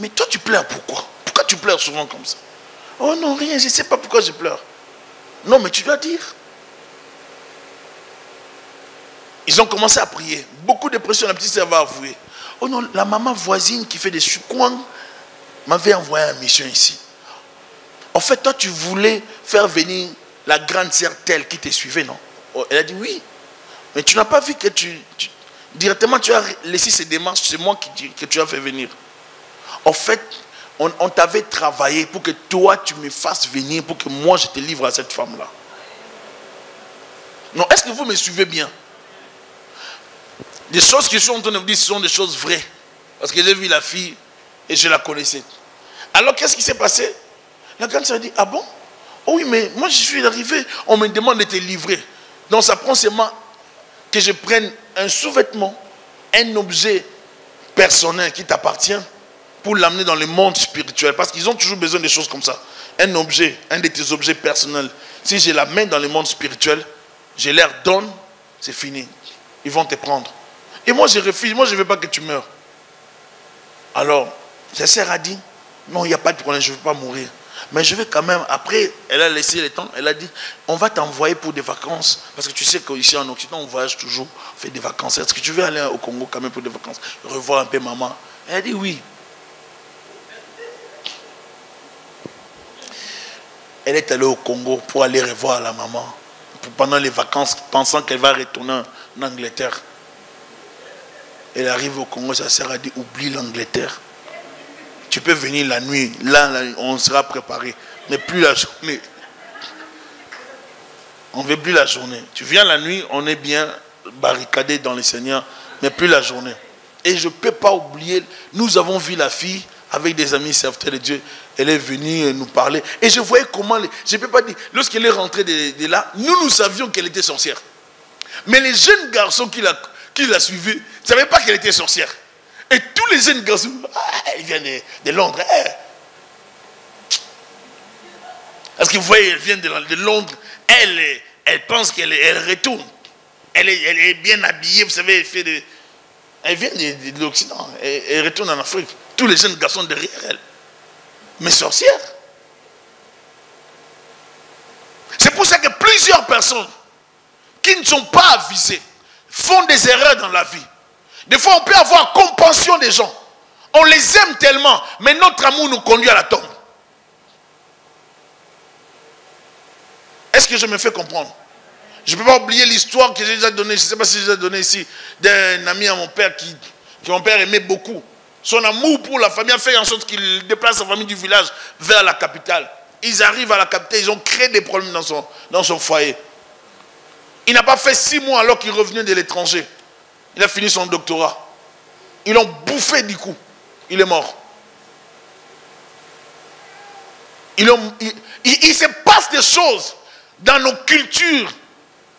Mais toi, tu pleures pourquoi? Pourquoi tu pleures souvent comme ça? Oh non, rien, je ne sais pas pourquoi je pleure. Non, mais tu dois dire. Ils ont commencé à prier. Beaucoup de pression, la petite sœur va avouer. Oh non, la maman voisine qui fait des choukwang m'avait envoyé en mission ici. En fait, toi, tu voulais faire venir la grande sœur telle qui te suivait, non? Oh, elle a dit oui. Mais tu n'as pas vu que directement tu as laissé ces démarches, c'est moi que tu as fait venir. En fait, on t'avait travaillé pour que toi, tu me fasses venir, pour que moi, je te livre à cette femme-là. Non, est-ce que vous me suivez bien? Des choses que je suis en train de vous dire, ce sont des choses vraies. Parce que j'ai vu la fille et je la connaissais. Alors, qu'est-ce qui s'est passé? La grande sœur a dit, ah bon? Oh oui, mais moi, je suis arrivé, on me demande de te livrer. Donc, ça prend seulement que je prenne un sous-vêtement, un objet personnel qui t'appartient, pour l'amener dans le monde spirituel. Parce qu'ils ont toujours besoin de choses comme ça. Un objet, un de tes objets personnels, si je l'amène dans le monde spirituel, je leur donne, c'est fini. Ils vont te prendre. Et moi, je refuse. Moi, je ne veux pas que tu meurs. Alors, sa sœur a dit, non, il n'y a pas de problème, je ne veux pas mourir. Mais je vais quand même, après, elle a laissé le temps, elle a dit, on va t'envoyer pour des vacances. Parce que tu sais qu'ici en Occident, on voyage toujours, on fait des vacances. Est-ce que tu veux aller au Congo quand même pour des vacances? Revoir un peu maman. Elle a dit oui. Elle est allée au Congo pour aller revoir la maman pendant les vacances, pensant qu'elle va retourner en Angleterre. Elle arrive au Congo, sa sœur a dit, oublie l'Angleterre. Tu peux venir la nuit, là, on sera préparé, mais plus la journée. On ne veut plus la journée. Tu viens la nuit, on est bien barricadé dans le Seigneur, mais plus la journée. Et je ne peux pas oublier, nous avons vu la fille avec des amis serviteurs de Dieu. Elle est venue nous parler. Et je voyais comment, je ne peux pas dire, lorsqu'elle est rentrée de là, nous savions qu'elle était sorcière. Mais les jeunes garçons qui la suivaient ne savaient pas qu'elle était sorcière. Et tous les jeunes garçons, elle vient de Londres. Parce que vous voyez, elle vient de Londres. elle pense qu'elle retourne. Elle est bien habillée, vous savez, elle vient de l'Occident, elle retourne en Afrique. Tous les jeunes garçons derrière elle. Mais sorcière. C'est pour ça que plusieurs personnes qui ne sont pas avisées font des erreurs dans la vie. Des fois, on peut avoir compassion des gens. On les aime tellement, mais notre amour nous conduit à la tombe. Est-ce que je me fais comprendre? Je ne peux pas oublier l'histoire que j'ai déjà donnée, je ne sais pas si j'ai déjà donné ici, d'un ami à mon père que mon père aimait beaucoup. Son amour pour la famille a fait en sorte qu'il déplace sa famille du village vers la capitale. Ils arrivent à la capitale, ils ont créé des problèmes dans son foyer. Il n'a pas fait 6 mois alors qu'il revenait de l'étranger. Il a fini son doctorat. Ils l'ont bouffé du coup. Il est mort. Il se passe des choses dans nos cultures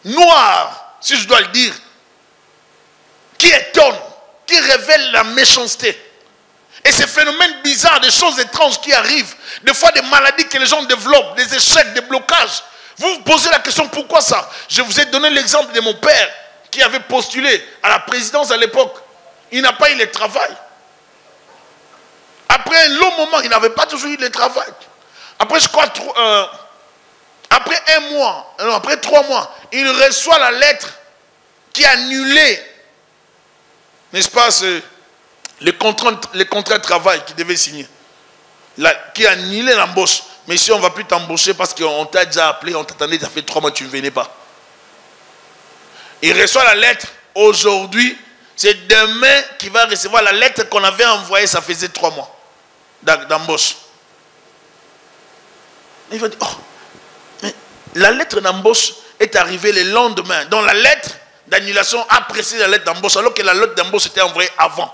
noires, si je dois le dire, qui étonnent, qui révèlent la méchanceté. Et ces phénomènes bizarres, des choses étranges qui arrivent, des fois des maladies que les gens développent, des échecs, des blocages. Vous vous posez la question, pourquoi ça? Je vous ai donné l'exemple de mon père qui avait postulé à la présidence à l'époque. Il n'a pas eu le travail. Après un long moment, il n'avait pas toujours eu le travail. Après, je crois, après 1 mois, non, après 3 mois, il reçoit la lettre qui annulait, n'est-ce pas, les contrats de travail qu'il devait signer. Qui annulait l'embauche. Mais si on ne va plus t'embaucher parce qu'on t'a déjà appelé, on t'attendait, ça fait 3 mois que tu ne venais pas. Il reçoit la lettre aujourd'hui, c'est demain qu'il va recevoir la lettre qu'on avait envoyée, ça faisait 3 mois d'embauche. Il va dire, oh, mais la lettre d'embauche est arrivée le lendemain. Donc la lettre d'annulation a précédé la lettre d'embauche, alors que la lettre d'embauche était envoyée avant.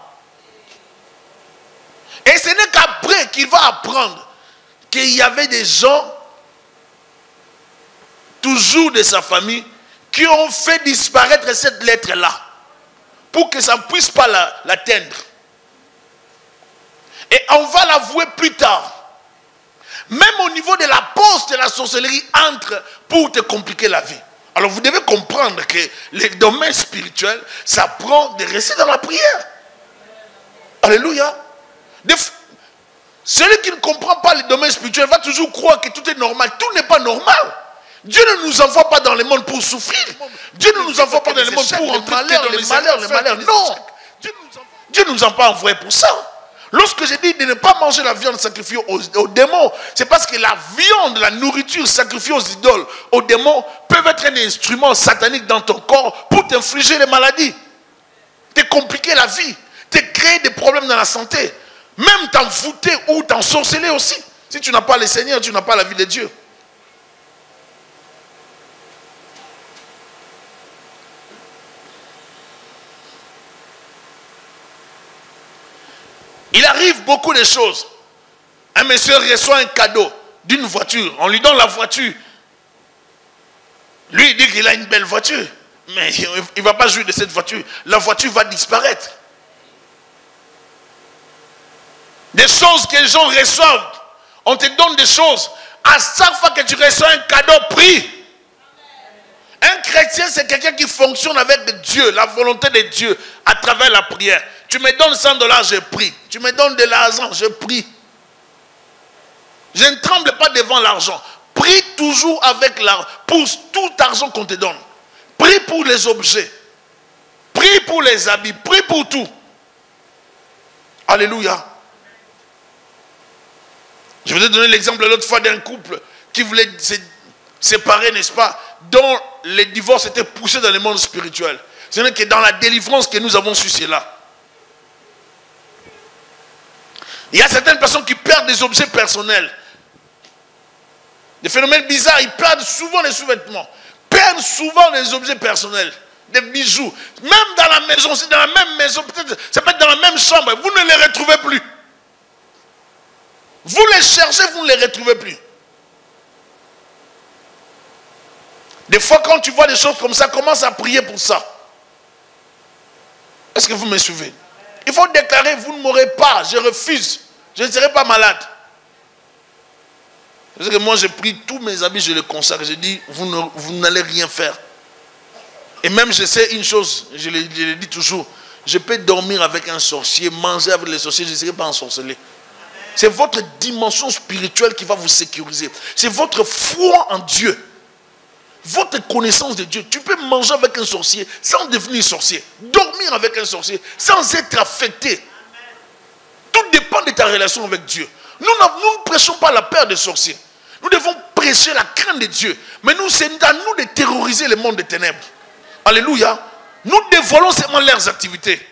Et ce n'est qu'après qu'il va apprendre qu'il y avait des gens, toujours de sa famille, qui ont fait disparaître cette lettre-là, pour que ça ne puisse pas l'atteindre. Et on va l'avouer plus tard. Même au niveau de la poste de la sorcellerie entre pour te compliquer la vie. Alors vous devez comprendre que les domaines spirituels, ça prend de rester dans la prière. Alléluia. Celui qui ne comprend pas les domaines spirituels va toujours croire que tout est normal. Tout n'est pas normal. Dieu ne nous envoie pas dans le monde pour souffrir. Dieu ne nous envoie pas dans le monde pour entrer dans les malheurs. Non. Dieu ne nous a pas envoyé pour ça. Lorsque j'ai dit de ne pas manger la viande sacrifiée aux démons, c'est parce que la viande, la nourriture sacrifiée aux idoles, aux démons, peuvent être un instrument satanique dans ton corps pour t'infliger les maladies, te compliquer la vie, te créer des problèmes dans la santé, même t'envoûter ou t'ensorceler aussi. Si tu n'as pas le Seigneur, tu n'as pas la vie de Dieu. Il arrive beaucoup de choses. Un monsieur reçoit un cadeau d'une voiture. On lui donne la voiture. Lui, il dit qu'il a une belle voiture. Mais il ne va pas jouir de cette voiture. La voiture va disparaître. Des choses que les gens reçoivent. On te donne des choses. À chaque fois que tu reçois un cadeau, prie. Un chrétien, c'est quelqu'un qui fonctionne avec Dieu, la volonté de Dieu, à travers la prière. Tu me donnes $100, je prie. Tu me donnes de l'argent, je prie. Je ne tremble pas devant l'argent. Prie toujours avec l'argent. Pour tout argent qu'on te donne. Prie pour les objets. Prie pour les habits. Prie pour tout. Alléluia. Je vous ai donné l'exemple l'autre fois d'un couple qui voulait se séparer, n'est-ce pas, dont les divorces étaient poussés dans le monde spirituel. Ce n'est que dans la délivrance que nous avons su cela. Il y a certaines personnes qui perdent des objets personnels. Des phénomènes bizarres, ils perdent souvent les sous-vêtements. Perdent souvent les objets personnels. Des bijoux. Même dans la maison, c'est dans la même maison, peut-être, ça peut être dans la même chambre, vous ne les retrouvez plus. Vous les cherchez, vous ne les retrouvez plus. Des fois, quand tu vois des choses comme ça, commence à prier pour ça. Est-ce que vous me suivez? Il faut déclarer, vous ne m'aurez pas, je refuse. Je ne serai pas malade. Parce que moi, j'ai pris tous mes habits, je les consacre. J'ai dit, vous n'allez rien faire. Et même, je sais une chose, je le dis toujours, je peux dormir avec un sorcier, manger avec les sorciers, je ne serai pas ensorcelé. C'est votre dimension spirituelle qui va vous sécuriser. C'est votre foi en Dieu. Votre connaissance de Dieu. Tu peux manger avec un sorcier sans devenir sorcier. Dormir avec un sorcier sans être affecté. Tout dépend de ta relation avec Dieu. Nous ne prêchons pas la peur des sorciers. Nous devons prêcher la crainte de Dieu. Mais nous, c'est à nous de terroriser le monde des ténèbres. Alléluia. Nous dévoilons seulement leurs activités.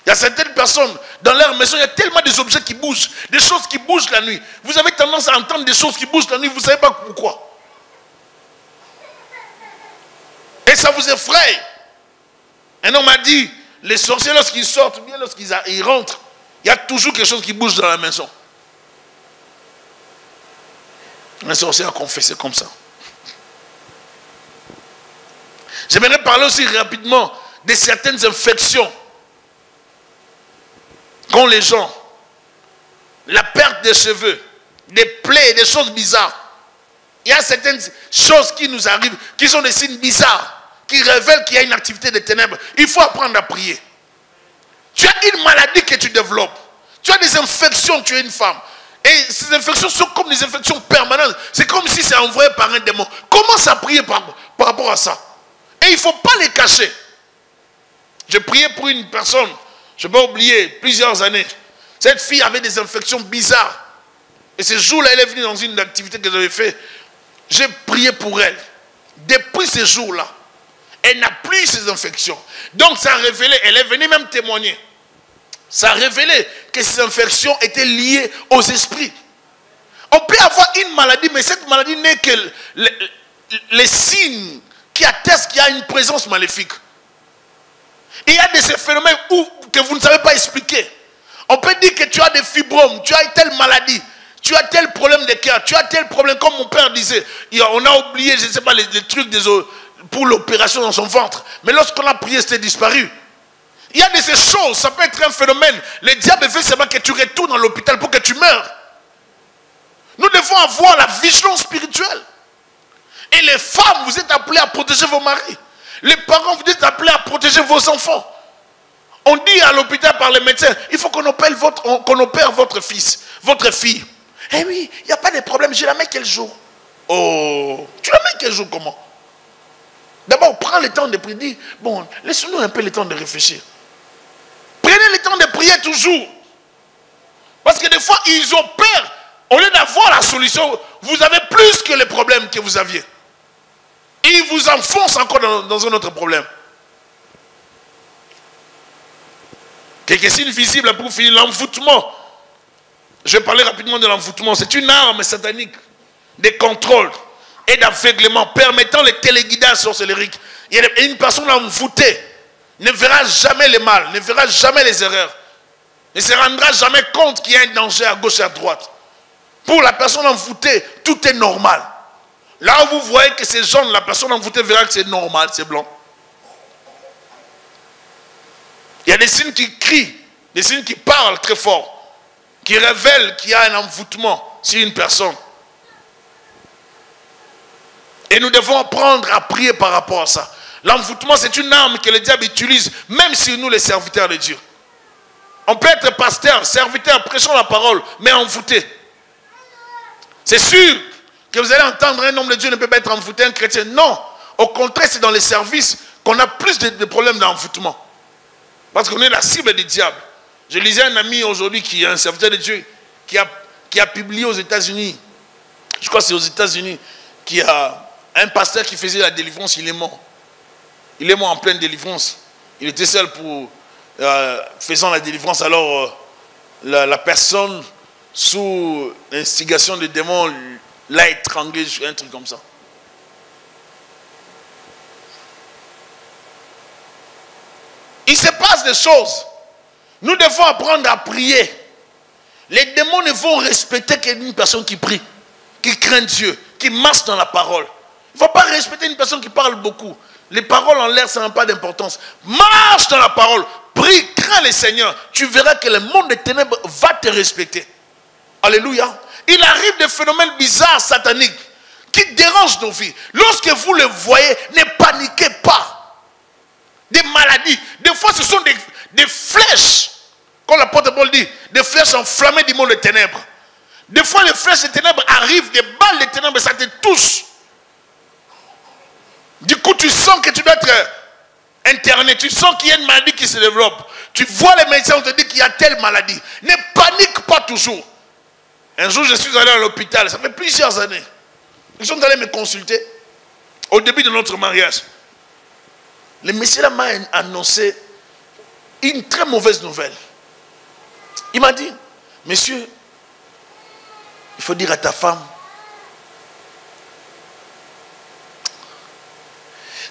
Il y a certaines personnes dans leur maison, il y a tellement des objets qui bougent, des choses qui bougent la nuit. Vous avez tendance à entendre des choses qui bougent la nuit, vous ne savez pas pourquoi. Et ça vous effraie. Un homme m'a dit, les sorciers lorsqu'ils sortent, bien lorsqu'ils rentrent, il y a toujours quelque chose qui bouge dans la maison. Un sorcier a confessé comme ça. J'aimerais parler aussi rapidement de certaines infections qu'ont les gens. La perte des cheveux, des plaies, des choses bizarres. Il y a certaines choses qui nous arrivent, qui sont des signes bizarres, qui révèlent qu'il y a une activité des ténèbres. Il faut apprendre à prier. Tu as une maladie que tu développes. Tu as des infections, tu es une femme. Et ces infections sont comme des infections permanentes. C'est comme si c'est envoyé par un démon. Commence à prier par rapport à ça. Et il ne faut pas les cacher. J'ai prié pour une personne, je ne vais pas oublier, plusieurs années. Cette fille avait des infections bizarres. Et ce jour-là, elle est venue dans une activité que j'avais faite. J'ai prié pour elle. Depuis ce jour-là, elle n'a plus ces infections. Donc ça a révélé, elle est venue même témoigner. Ça a révélé que ces infections étaient liées aux esprits. On peut avoir une maladie, mais cette maladie n'est que les signes qui attestent qu'il y a une présence maléfique. Et il y a de ces phénomènes que vous ne savez pas expliquer. On peut dire que tu as des fibromes, tu as telle maladie, tu as tel problème de cœur, tu as tel problème, comme mon père disait. On a oublié, je ne sais pas, les trucs pour l'opération dans son ventre. Mais lorsqu'on a prié, c'était disparu. Il y a de ces choses, ça peut être un phénomène. Le diable veut seulement que tu retournes à l'hôpital pour que tu meurs. Nous devons avoir la vigilance spirituelle. Et les femmes, vous êtes appelées à protéger vos maris. Les parents, vous êtes appelés à protéger vos enfants. On dit à l'hôpital par les médecins, il faut qu'on opère votre fils, votre fille. Eh oui, il n'y a pas de problème, je la mets quel jour? Oh, tu la mets quel jour comment? D'abord, prends le temps de prier. Dis, bon, laisse-nous un peu le temps de réfléchir. Prenez le temps de prier toujours. Parce que des fois, ils ont peur. Au lieu d'avoir la solution, vous avez plus que les problèmes que vous aviez. Et ils vous enfoncent encore dans un autre problème. Quelques signes visibles pour finir, l'envoûtement. Je vais parler rapidement de l'envoûtement. C'est une arme satanique de contrôle et d'aveuglement permettant le téléguidage sorcellérique. Et une personne envoûtée ne verra jamais le mal, ne verra jamais les erreurs, ne se rendra jamais compte qu'il y a un danger à gauche et à droite. Pour la personne envoûtée, tout est normal. Là où vous voyez que c'est jaune, la personne envoûtée verra que c'est normal, c'est blanc. Il y a des signes qui crient, des signes qui parlent très fort, qui révèlent qu'il y a un envoûtement sur une personne. Et nous devons apprendre à prier par rapport à ça. L'envoûtement, c'est une arme que le diable utilise, même sur nous, les serviteurs de Dieu. On peut être pasteur, serviteur, prêchant la parole, mais envoûté. C'est sûr que vous allez entendre un homme de Dieu ne peut pas être envoûté, un chrétien. Non, au contraire, c'est dans les services qu'on a plus de problèmes d'envoûtement. Parce qu'on est la cible du diable. Je lisais un ami aujourd'hui qui est un serviteur de Dieu, qui a publié aux États-Unis, je crois que c'est aux États-Unis, qui a un pasteur qui faisait la délivrance, il est mort. Il est mort en pleine délivrance. Il était seul pour faisant la délivrance. Alors la personne, sous l'instigation des démons, l'a étranglé, un truc comme ça. Il se passe des choses. Nous devons apprendre à prier. Les démons ne vont respecter qu'une personne qui prie, qui craint Dieu, qui marche dans la parole. Il ne faut pas respecter une personne qui parle beaucoup. Les paroles en l'air, ça n'a pas d'importance. Marche dans la parole. Prie, crains le Seigneur. Tu verras que le monde des ténèbres va te respecter. Alléluia. il arrive des phénomènes bizarres, sataniques, qui dérangent nos vies. Lorsque vous le voyez, ne paniquez pas. Des maladies. Des fois, ce sont des flèches. Comme l'apôtre Paul dit, des flèches enflammées du monde des ténèbres. Des fois, les flèches des ténèbres arrivent, des balles des ténèbres, ça te touche. Du coup, tu sens que tu dois être interné. Tu sens qu'il y a une maladie qui se développe. Tu vois les médecins, on te dit qu'il y a telle maladie. Ne panique pas toujours. Un jour, je suis allé à l'hôpital, ça fait plusieurs années. Ils sont allés me consulter au début de notre mariage. Le monsieur là m'a annoncé une très mauvaise nouvelle. Il m'a dit, monsieur, il faut dire à ta femme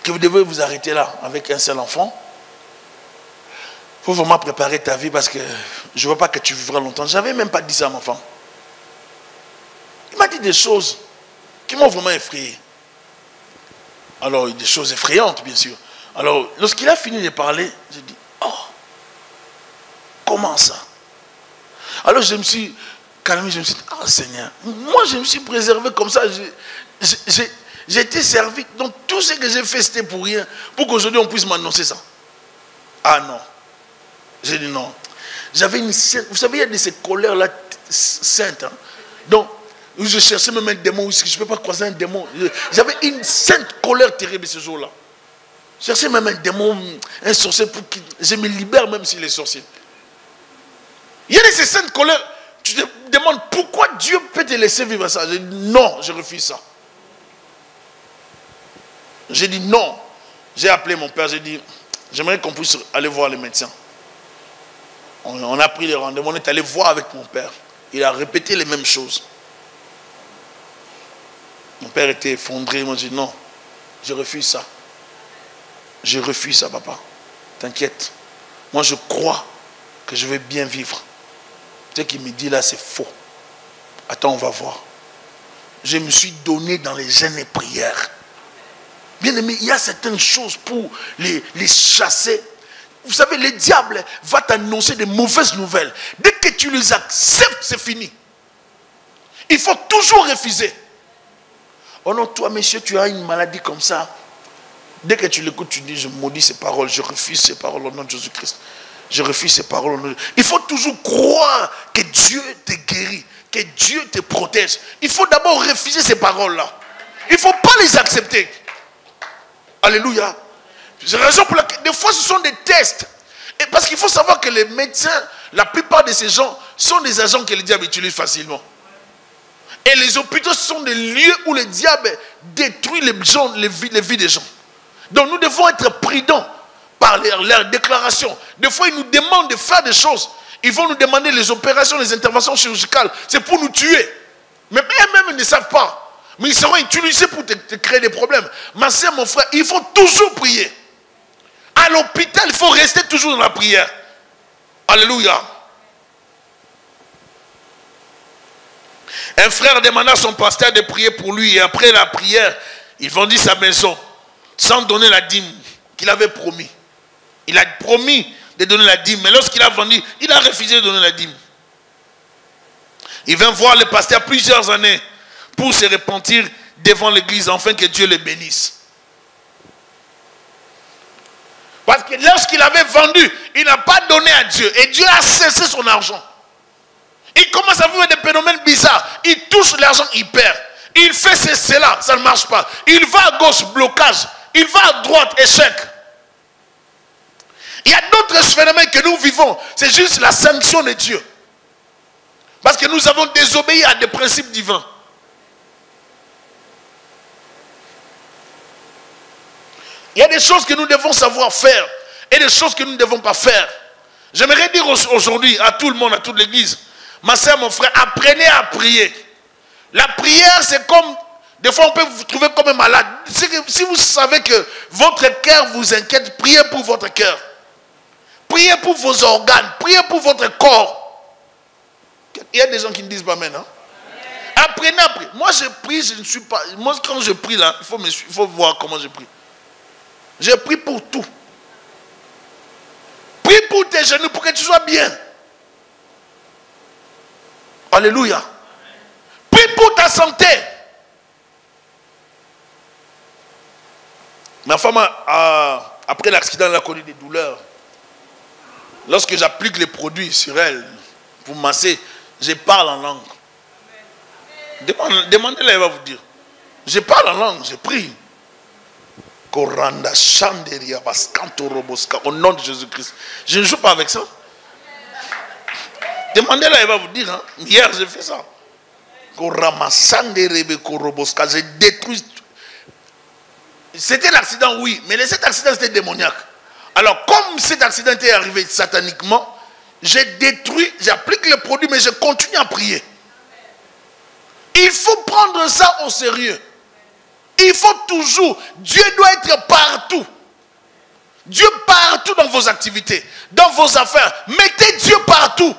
que vous devez vous arrêter là avec un seul enfant. Il faut vraiment préparer ta vie parce que je ne veux pas que tu vivras longtemps. Je n'avais même pas dit ça à ma femme. Il m'a dit des choses qui m'ont vraiment effrayé. Alors, des choses effrayantes, bien sûr. Alors, lorsqu'il a fini de parler, j'ai dit, oh, comment ça? Alors, je me suis calmé, je me suis dit, ah Seigneur, moi je me suis préservé comme ça, j'ai été servi. Donc, tout ce que j'ai fait, c'était pour rien, pour qu'aujourd'hui on puisse m'annoncer ça. Ah non. J'ai dit non. J'avais une sainte, vous savez, il y a de ces colères-là saintes. Hein? Donc, je cherchais même un démon, je ne peux pas croiser un démon. J'avais une sainte colère terrible ce jour-là. Je cherchais même un démon, un sorcier, pour que je me libère même s'il est sorcier. Il y a de ces saintes colères, tu te demandes pourquoi Dieu peut te laisser vivre ça. J'ai dit non, je refuse ça. J'ai dit non. J'ai appelé mon père, j'ai dit, j'aimerais qu'on puisse aller voir les médecins. On a pris les rendez-vous, on est allé voir avec mon père. Il a répété les mêmes choses. Mon père était effondré, il m'a dit non, je refuse ça. Je refuse ça, papa. T'inquiète. Moi, je crois que je vais bien vivre. Ce qu'il me dit là, c'est faux. Attends, on va voir. Je me suis donné dans les jeûnes et prières. Bien aimé, il y a certaines choses pour les chasser. Vous savez, le diable va t'annoncer des mauvaises nouvelles. Dès que tu les acceptes, c'est fini. Il faut toujours refuser. Oh non, toi, monsieur, tu as une maladie comme ça. Dès que tu l'écoutes, tu dis, je maudis ces paroles, je refuse ces paroles au nom de Jésus-Christ. Je refuse ces paroles au nom de Jésus. Il faut toujours croire que Dieu te guérit, que Dieu te protège. Il faut d'abord refuser ces paroles-là. Il ne faut pas les accepter. Alléluia. C'est la raison pour laquelle, des fois, ce sont des tests. Et parce qu'il faut savoir que les médecins, la plupart de ces gens, sont des agents que le diable utilise facilement. Et les hôpitaux sont des lieux où le diable détruit les vies des gens. Donc nous devons être prudents par leurs déclarations. Des fois, ils nous demandent de faire des choses. Ils vont nous demander les opérations, les interventions chirurgicales. C'est pour nous tuer. Mais eux-mêmes, ils ne savent pas. Mais ils seront utilisés pour te créer des problèmes. Ma soeur, mon frère, il faut toujours prier. À l'hôpital, il faut rester toujours dans la prière. Alléluia. Un frère demanda à son pasteur de prier pour lui. Et après la prière, il vendit sa maison sans donner la dîme qu'il avait promis. Il a promis de donner la dîme. Mais lorsqu'il a vendu, il a refusé de donner la dîme. Il vint voir le pasteur plusieurs années pour se repentir devant l'église, afin que Dieu le bénisse. Parce que lorsqu'il avait vendu, il n'a pas donné à Dieu. Et Dieu a cessé son argent. Il commence à vivre des phénomènes bizarres. Il touche l'argent, il perd. Il fait cela, ça ne marche pas. Il va à gauche, blocage. Il va à droite, échec. Il y a d'autres phénomènes que nous vivons. C'est juste la sanction de Dieu. Parce que nous avons désobéi à des principes divins. Il y a des choses que nous devons savoir faire et des choses que nous ne devons pas faire. J'aimerais dire aujourd'hui à tout le monde, à toute l'église, ma soeur, mon frère, apprenez à prier. La prière, c'est comme, des fois on peut vous trouver comme un malade. Si vous savez que votre cœur vous inquiète, priez pour votre cœur. Priez pour vos organes, priez pour votre corps. Il y a des gens qui ne disent pas amen. Hein? Apprenez à prier. Moi je prie, je ne suis pas... Moi quand je prie là, il faut voir comment je prie. Je prie pour tout. Prie pour tes genoux pour que tu sois bien. Alléluia. santé. Ma femme, après l'accident, elle a connu des douleurs. Lorsque j'applique les produits sur elle, pour masser, je parle en langue. Demandez-la, elle va vous dire. Je parle en langue, je prie. Au nom de Jésus-Christ. Je ne joue pas avec ça. Demandez-la, elle va vous dire. Hein. Hier, j'ai fait ça. J'ai détruit. C'était l'accident, oui. Mais cet accident, c'était démoniaque. Alors, comme cet accident était arrivé sataniquement, j'ai détruit, j'applique le produit, mais je continue à prier. Il faut prendre ça au sérieux. Il faut toujours, Dieu doit être partout. Dieu partout dans vos activités, dans vos affaires. Mettez Dieu partout.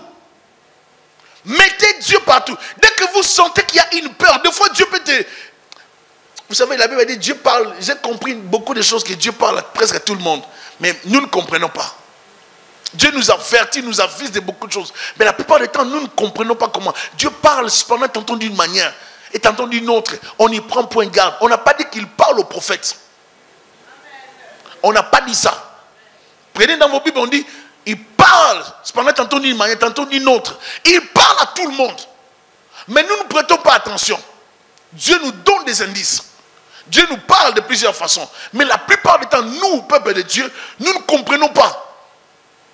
Mettez Dieu partout. Dès que vous sentez qu'il y a une peur, des fois Dieu peut te... Vous savez, la Bible dit, Dieu parle, j'ai compris beaucoup de choses que Dieu parle presque à tout le monde. Mais nous ne comprenons pas. Dieu nous avertit, nous avise de beaucoup de choses. Mais la plupart du temps, nous ne comprenons pas comment. Dieu parle cependant tantôt d'une manière et tantôt d'une autre. On y prend point garde. On n'a pas dit qu'il parle aux prophètes. On n'a pas dit ça. Prenez dans vos Bibles, on dit, il parle cependant tantôt d'une manière, tantôt d'une autre. Il parle à tout le monde. Mais nous ne prêtons pas attention. Dieu nous donne des indices. Dieu nous parle de plusieurs façons. Mais la plupart du temps, nous, peuple de Dieu, nous ne comprenons pas.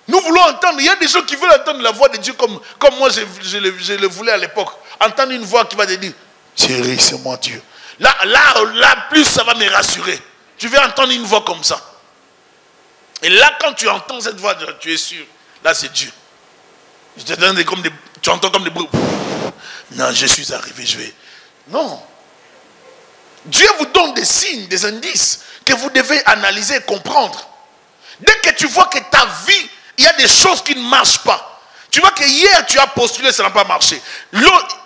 Nous voulons entendre. Il y a des gens qui veulent entendre la voix de Dieu comme moi je le voulais à l'époque. Entendre une voix qui va te dire, chérie, c'est moi Dieu. Là, plus ça va me rassurer. Tu veux entendre une voix comme ça. Et là, quand tu entends cette voix, tu es sûr. Là, c'est Dieu. Tu entends comme des bruits. Non, je suis arrivé, je vais. Non. Dieu vous donne des signes, des indices que vous devez analyser et comprendre. Dès que tu vois que ta vie, il y a des choses qui ne marchent pas. Tu vois que hier tu as postulé, ça n'a pas marché.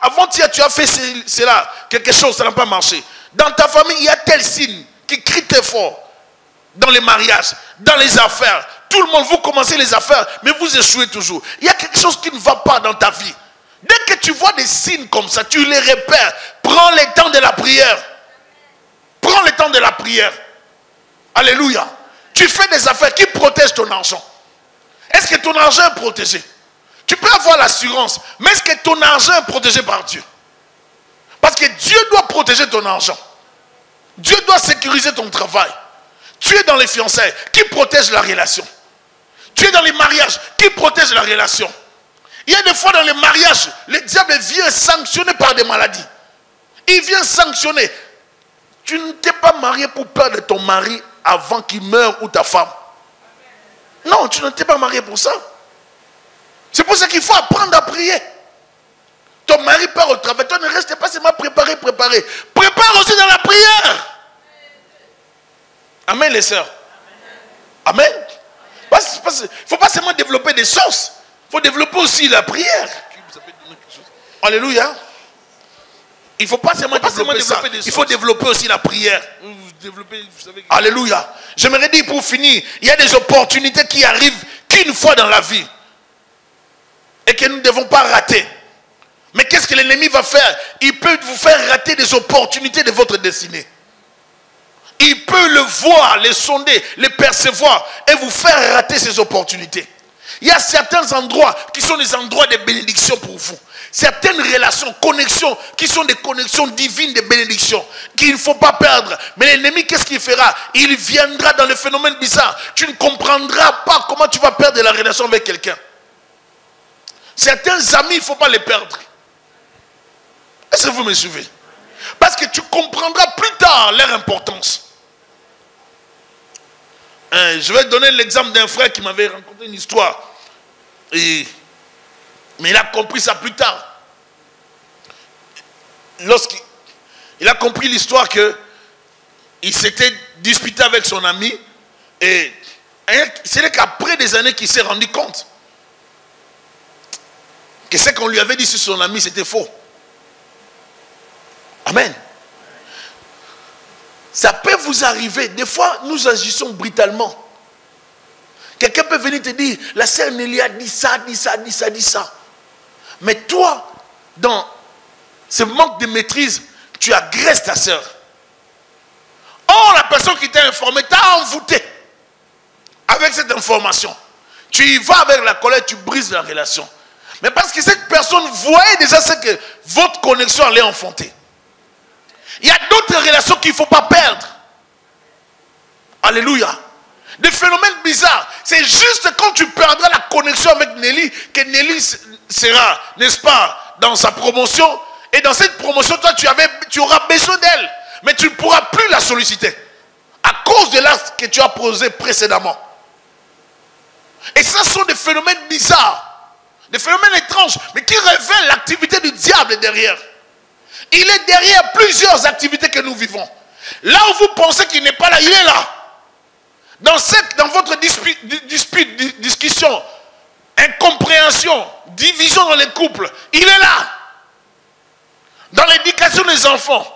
Avant-hier tu as fait cela, quelque chose, ça n'a pas marché. Dans ta famille, il y a tel signe qui crie très fort. Dans les mariages, dans les affaires. Tout le monde, vous commencez les affaires, mais vous échouez toujours. Il y a quelque chose qui ne va pas dans ta vie. Dès que tu vois des signes comme ça, tu les repères. Prends le temps de la prière. Prends le temps de la prière. Alléluia. Tu fais des affaires qui protègent ton argent. Est-ce que ton argent est protégé? Tu peux avoir l'assurance, mais est-ce que ton argent est protégé par Dieu? Parce que Dieu doit protéger ton argent. Dieu doit sécuriser ton travail. Tu es dans les fiançailles, qui protège la relation? Tu es dans les mariages, qui protège la relation? Il y a des fois dans les mariages, le diable vient sanctionner par des maladies. Il vient sanctionner. Tu ne t'es pas marié pour perdre ton mari avant qu'il meure ou ta femme. Non, tu ne t'es pas marié pour ça. C'est pour ça qu'il faut apprendre à prier. Ton mari part au travail, toi ne reste pas seulement préparer. Prépare aussi dans la prière. Amen les sœurs. Amen. Il ne faut pas seulement développer des choses. Il faut développer aussi la prière. Alléluia. Il ne faut pas seulement développer ça. Il faut développer aussi la prière. Alléluia. J'aimerais dire pour finir, il y a des opportunités qui arrivent qu'une fois dans la vie. Et que nous ne devons pas rater. Mais qu'est-ce que l'ennemi va faire? Il peut vous faire rater des opportunités de votre destinée. Il peut le voir, les sonder, les percevoir et vous faire rater ces opportunités. Il y a certains endroits qui sont des endroits de bénédiction pour vous. Certaines relations, connexions, qui sont des connexions divines de bénédiction, qu'il ne faut pas perdre. Mais l'ennemi, qu'est-ce qu'il fera? Il viendra dans le phénomène bizarre. Tu ne comprendras pas comment tu vas perdre la relation avec quelqu'un. Certains amis, il ne faut pas les perdre. Est-ce que vous me suivez? Parce que tu comprendras plus tard leur importance. Je vais donner l'exemple d'un frère qui m'avait raconté une histoire. Mais il a compris ça plus tard. Lorsqu'il a compris l'histoire qu'il s'était disputé avec son ami. Et c'est qu'après des années qu'il s'est rendu compte que ce qu'on lui avait dit sur son ami, c'était faux. Amen. Ça peut vous arriver. Des fois, nous agissons brutalement. Quelqu'un peut venir te dire, la sœur Nélia dit ça, dit ça, dit ça, dit ça. Mais toi, dans ce manque de maîtrise, tu agresses ta sœur. Or, la personne qui t'a informé t'a envoûté avec cette information. Tu y vas avec la colère, tu brises la relation. Mais parce que cette personne voyait déjà ce que votre connexion allait enfanter. Il y a d'autres relations qu'il ne faut pas perdre. Alléluia. Des phénomènes bizarres. C'est juste quand tu perdras la connexion avec Nelly que Nelly sera, n'est-ce pas, dans sa promotion. Et dans cette promotion, toi, tu auras besoin d'elle. Mais tu ne pourras plus la solliciter. À cause de l'acte que tu as posé précédemment. Et ça sont des phénomènes bizarres. Des phénomènes étranges. Mais qui révèlent l'activité du diable derrière. Il est derrière plusieurs activités que nous vivons. Là où vous pensez qu'il n'est pas là, il est là. Dans votre discussion, incompréhension, division dans les couples, il est là. Dans l'éducation des enfants,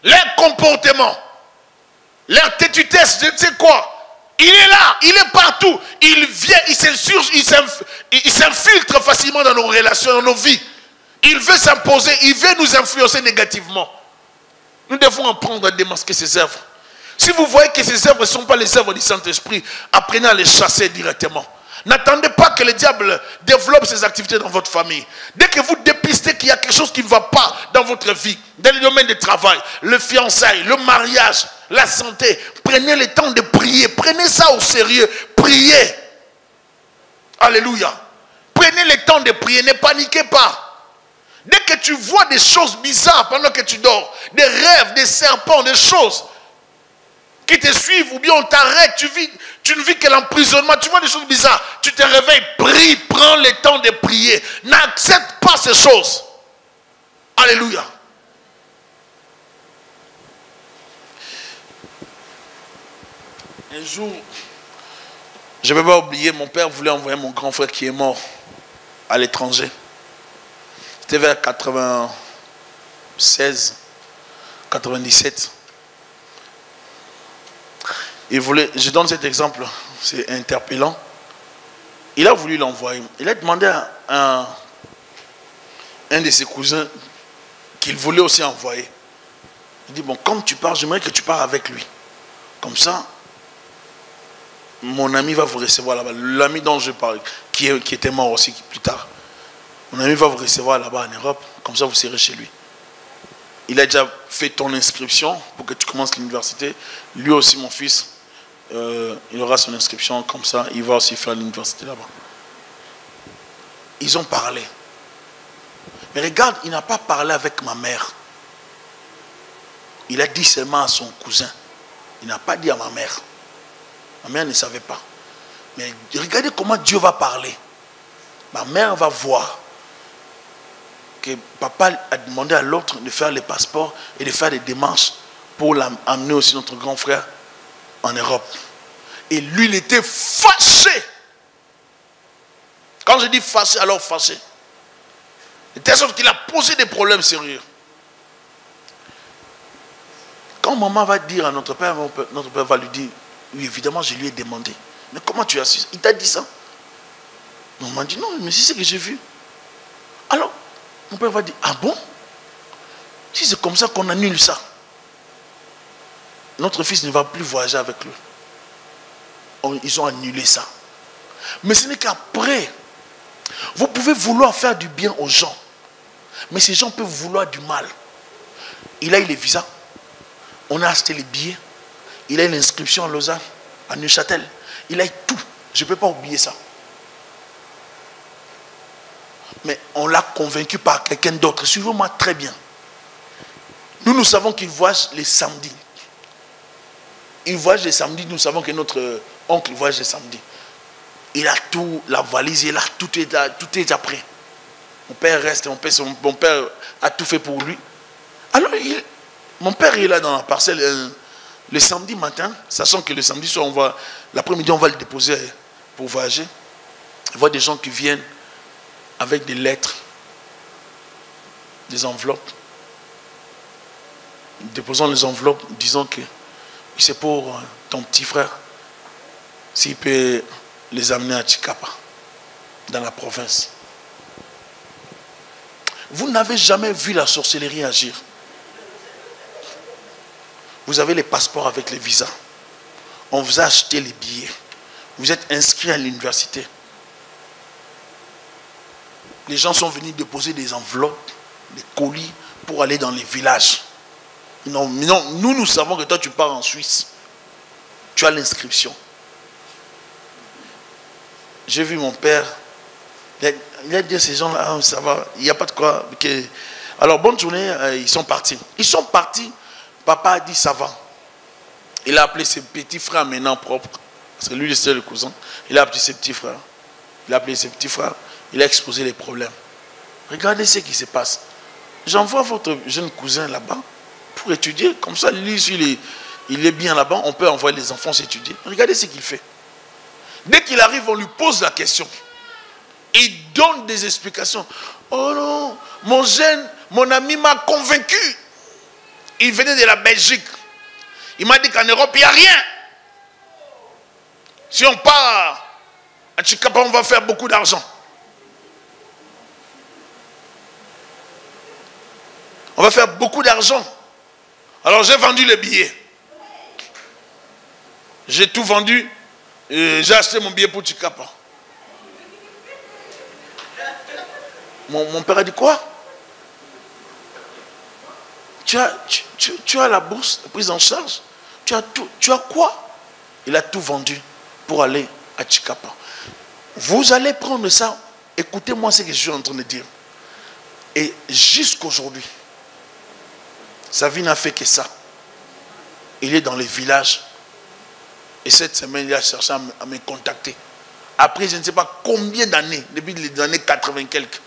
leur comportement, leur têtutesse, je ne sais quoi, il est là, il est partout. Il vient, il s'infiltre facilement dans nos relations, dans nos vies. Il veut s'imposer, il veut nous influencer négativement. Nous devons apprendre à démasquer ses œuvres. Si vous voyez que ces œuvres ne sont pas les œuvres du Saint-Esprit, apprenez à les chasser directement. N'attendez pas que le diable développe ses activités dans votre famille. Dès que vous dépistez qu'il y a quelque chose qui ne va pas dans votre vie, dans le domaine du travail, le fiançailles, le mariage, la santé, prenez le temps de prier. Prenez ça au sérieux. Priez. Alléluia. Prenez le temps de prier. Ne paniquez pas. Dès que tu vois des choses bizarres pendant que tu dors, des rêves, des serpents, des choses qui te suivent, ou bien on t'arrête, tu ne vis que l'emprisonnement, tu vois des choses bizarres, tu te réveilles, prie, prends le temps de prier. N'accepte pas ces choses. Alléluia. Un jour, je ne vais pas oublier, mon père voulait envoyer mon grand frère qui est mort à l'étranger. C'était vers 96, 97. Il voulait, je donne cet exemple, c'est interpellant. Il a voulu l'envoyer. Il a demandé à un de ses cousins qu'il voulait aussi envoyer. Il dit, bon, comme tu pars, j'aimerais que tu pars avec lui. Comme ça, mon ami va vous recevoir là-bas. L'ami dont je parle, qui était mort aussi plus tard. Mon ami va vous recevoir là-bas en Europe. Comme ça, vous serez chez lui. Il a déjà fait ton inscription pour que tu commences l'université. Lui aussi, mon fils, il aura son inscription comme ça. Il va aussi faire l'université là-bas. Ils ont parlé. Mais regarde, il n'a pas parlé avec ma mère. Il a dit seulement à son cousin. Il n'a pas dit à ma mère. Ma mère ne savait pas. Mais regardez comment Dieu va parler. Ma mère va voir que papa a demandé à l'autre de faire les passeports et de faire des démarches pour amener aussi notre grand frère en Europe. Et lui, il était fâché. Quand je dis fâché, alors fâché. De telle sorte qu'il a posé des problèmes sérieux. Quand maman va dire à notre père va lui dire, oui, évidemment, je lui ai demandé. Mais comment tu as su? Il t'a dit ça? Maman dit, non, mais c'est ce que j'ai vu. Alors, mon père va dire, ah bon? Si c'est comme ça qu'on annule ça, notre fils ne va plus voyager avec lui. Ils ont annulé ça. Mais ce n'est qu'après, vous pouvez vouloir faire du bien aux gens, mais ces gens peuvent vouloir du mal. Il a eu les visas, on a acheté les billets, il a eu l'inscription à Lausanne, à Neuchâtel, il a eu tout. Je ne peux pas oublier ça. Mais on l'a convaincu par quelqu'un d'autre. Suivez-moi très bien. Nous savons qu'il voyage les samedis. Il voyage les samedis. Nous savons que notre oncle voyage les samedis. Il a tout, la valise, il a tout est déjà prêt. Mon père reste, mon père a tout fait pour lui. Alors, mon père est là dans la parcelle le samedi matin, sachant que le samedi soir, l'après-midi, on va le déposer pour voyager. Il voit des gens qui viennent avec des lettres, des enveloppes. Déposant les enveloppes, disant que c'est pour ton petit frère, s'il peut les amener à Chikapa, dans la province. Vous n'avez jamais vu la sorcellerie agir. Vous avez les passeports avec les visas. On vous a acheté les billets. Vous êtes inscrit à l'université. Les gens sont venus déposer des enveloppes, des colis pour aller dans les villages. Non, nous savons que toi tu pars en Suisse. Tu as l'inscription. J'ai vu mon père. Il a dit à ces gens-là, ça va, il n'y a pas de quoi. Alors, bonne journée, ils sont partis. Ils sont partis. Papa a dit, ça va. Il a appelé ses petits frères maintenant propres. Parce que lui, c'est le cousin. Il a appelé ses petits frères. Il a appelé ses petits frères. Il a exposé les problèmes. Regardez ce qui se passe. J'envoie votre jeune cousin là-bas pour étudier. Comme ça, lui, s'il il est bien là-bas, on peut envoyer les enfants s'étudier. Regardez ce qu'il fait. Dès qu'il arrive, on lui pose la question. Il donne des explications. Oh non, mon ami m'a convaincu. Il venait de la Belgique. Il m'a dit qu'en Europe, il n'y a rien. Si on part à Chikapa, on va faire beaucoup d'argent. On va faire beaucoup d'argent. Alors j'ai vendu les billets. J'ai tout vendu. J'ai acheté mon billet pour Chikapa. Mon père a dit quoi? Tu as la bourse de prise en charge? Tu as quoi? Il a tout vendu pour aller à Chikapa. Vous allez prendre ça. Écoutez-moi ce que je suis en train de dire. Et jusqu'aujourd'hui, sa vie n'a fait que ça. Il est dans les villages. Et cette semaine, il a cherché à me contacter. Après, je ne sais pas combien d'années, depuis les années 80 quelques.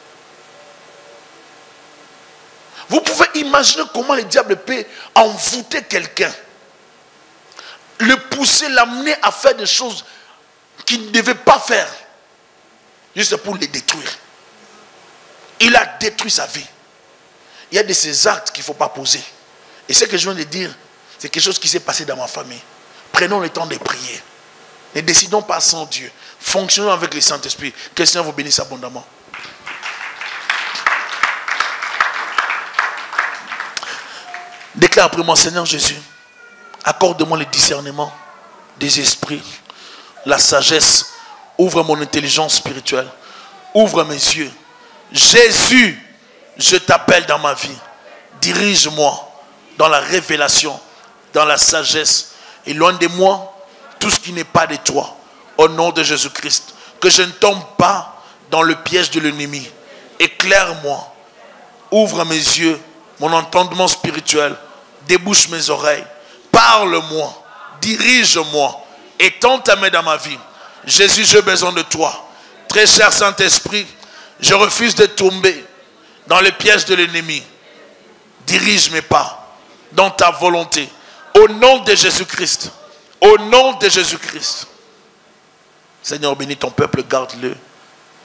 Vous pouvez imaginer comment le diable peut envoûter quelqu'un. Le pousser, l'amener à faire des choses qu'il ne devait pas faire. Juste pour les détruire. Il a détruit sa vie. Il y a de ces actes qu'il ne faut pas poser. Et ce que je viens de dire, c'est quelque chose qui s'est passé dans ma famille. Prenons le temps de prier. Ne décidons pas sans Dieu. Fonctionnons avec le Saint-Esprit. Que le Seigneur vous bénisse abondamment. Déclare après moi, Seigneur Jésus, accorde-moi le discernement des esprits, la sagesse, ouvre mon intelligence spirituelle, ouvre mes yeux. Jésus, je t'appelle dans ma vie. Dirige-moi dans la révélation, dans la sagesse. Et loin de moi, tout ce qui n'est pas de toi. Au nom de Jésus-Christ. Que je ne tombe pas dans le piège de l'ennemi. Éclaire-moi. Ouvre mes yeux, mon entendement spirituel. Débouche mes oreilles. Parle-moi. Dirige-moi. Étends ta main dans ma vie. Jésus, j'ai besoin de toi. Très cher Saint-Esprit, je refuse de tomber dans le piège de l'ennemi. Dirige mes pas dans ta volonté. Au nom de Jésus-Christ. Au nom de Jésus-Christ. Seigneur, bénis ton peuple, garde-le.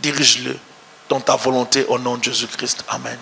Dirige-le dans ta volonté au nom de Jésus-Christ. Amen.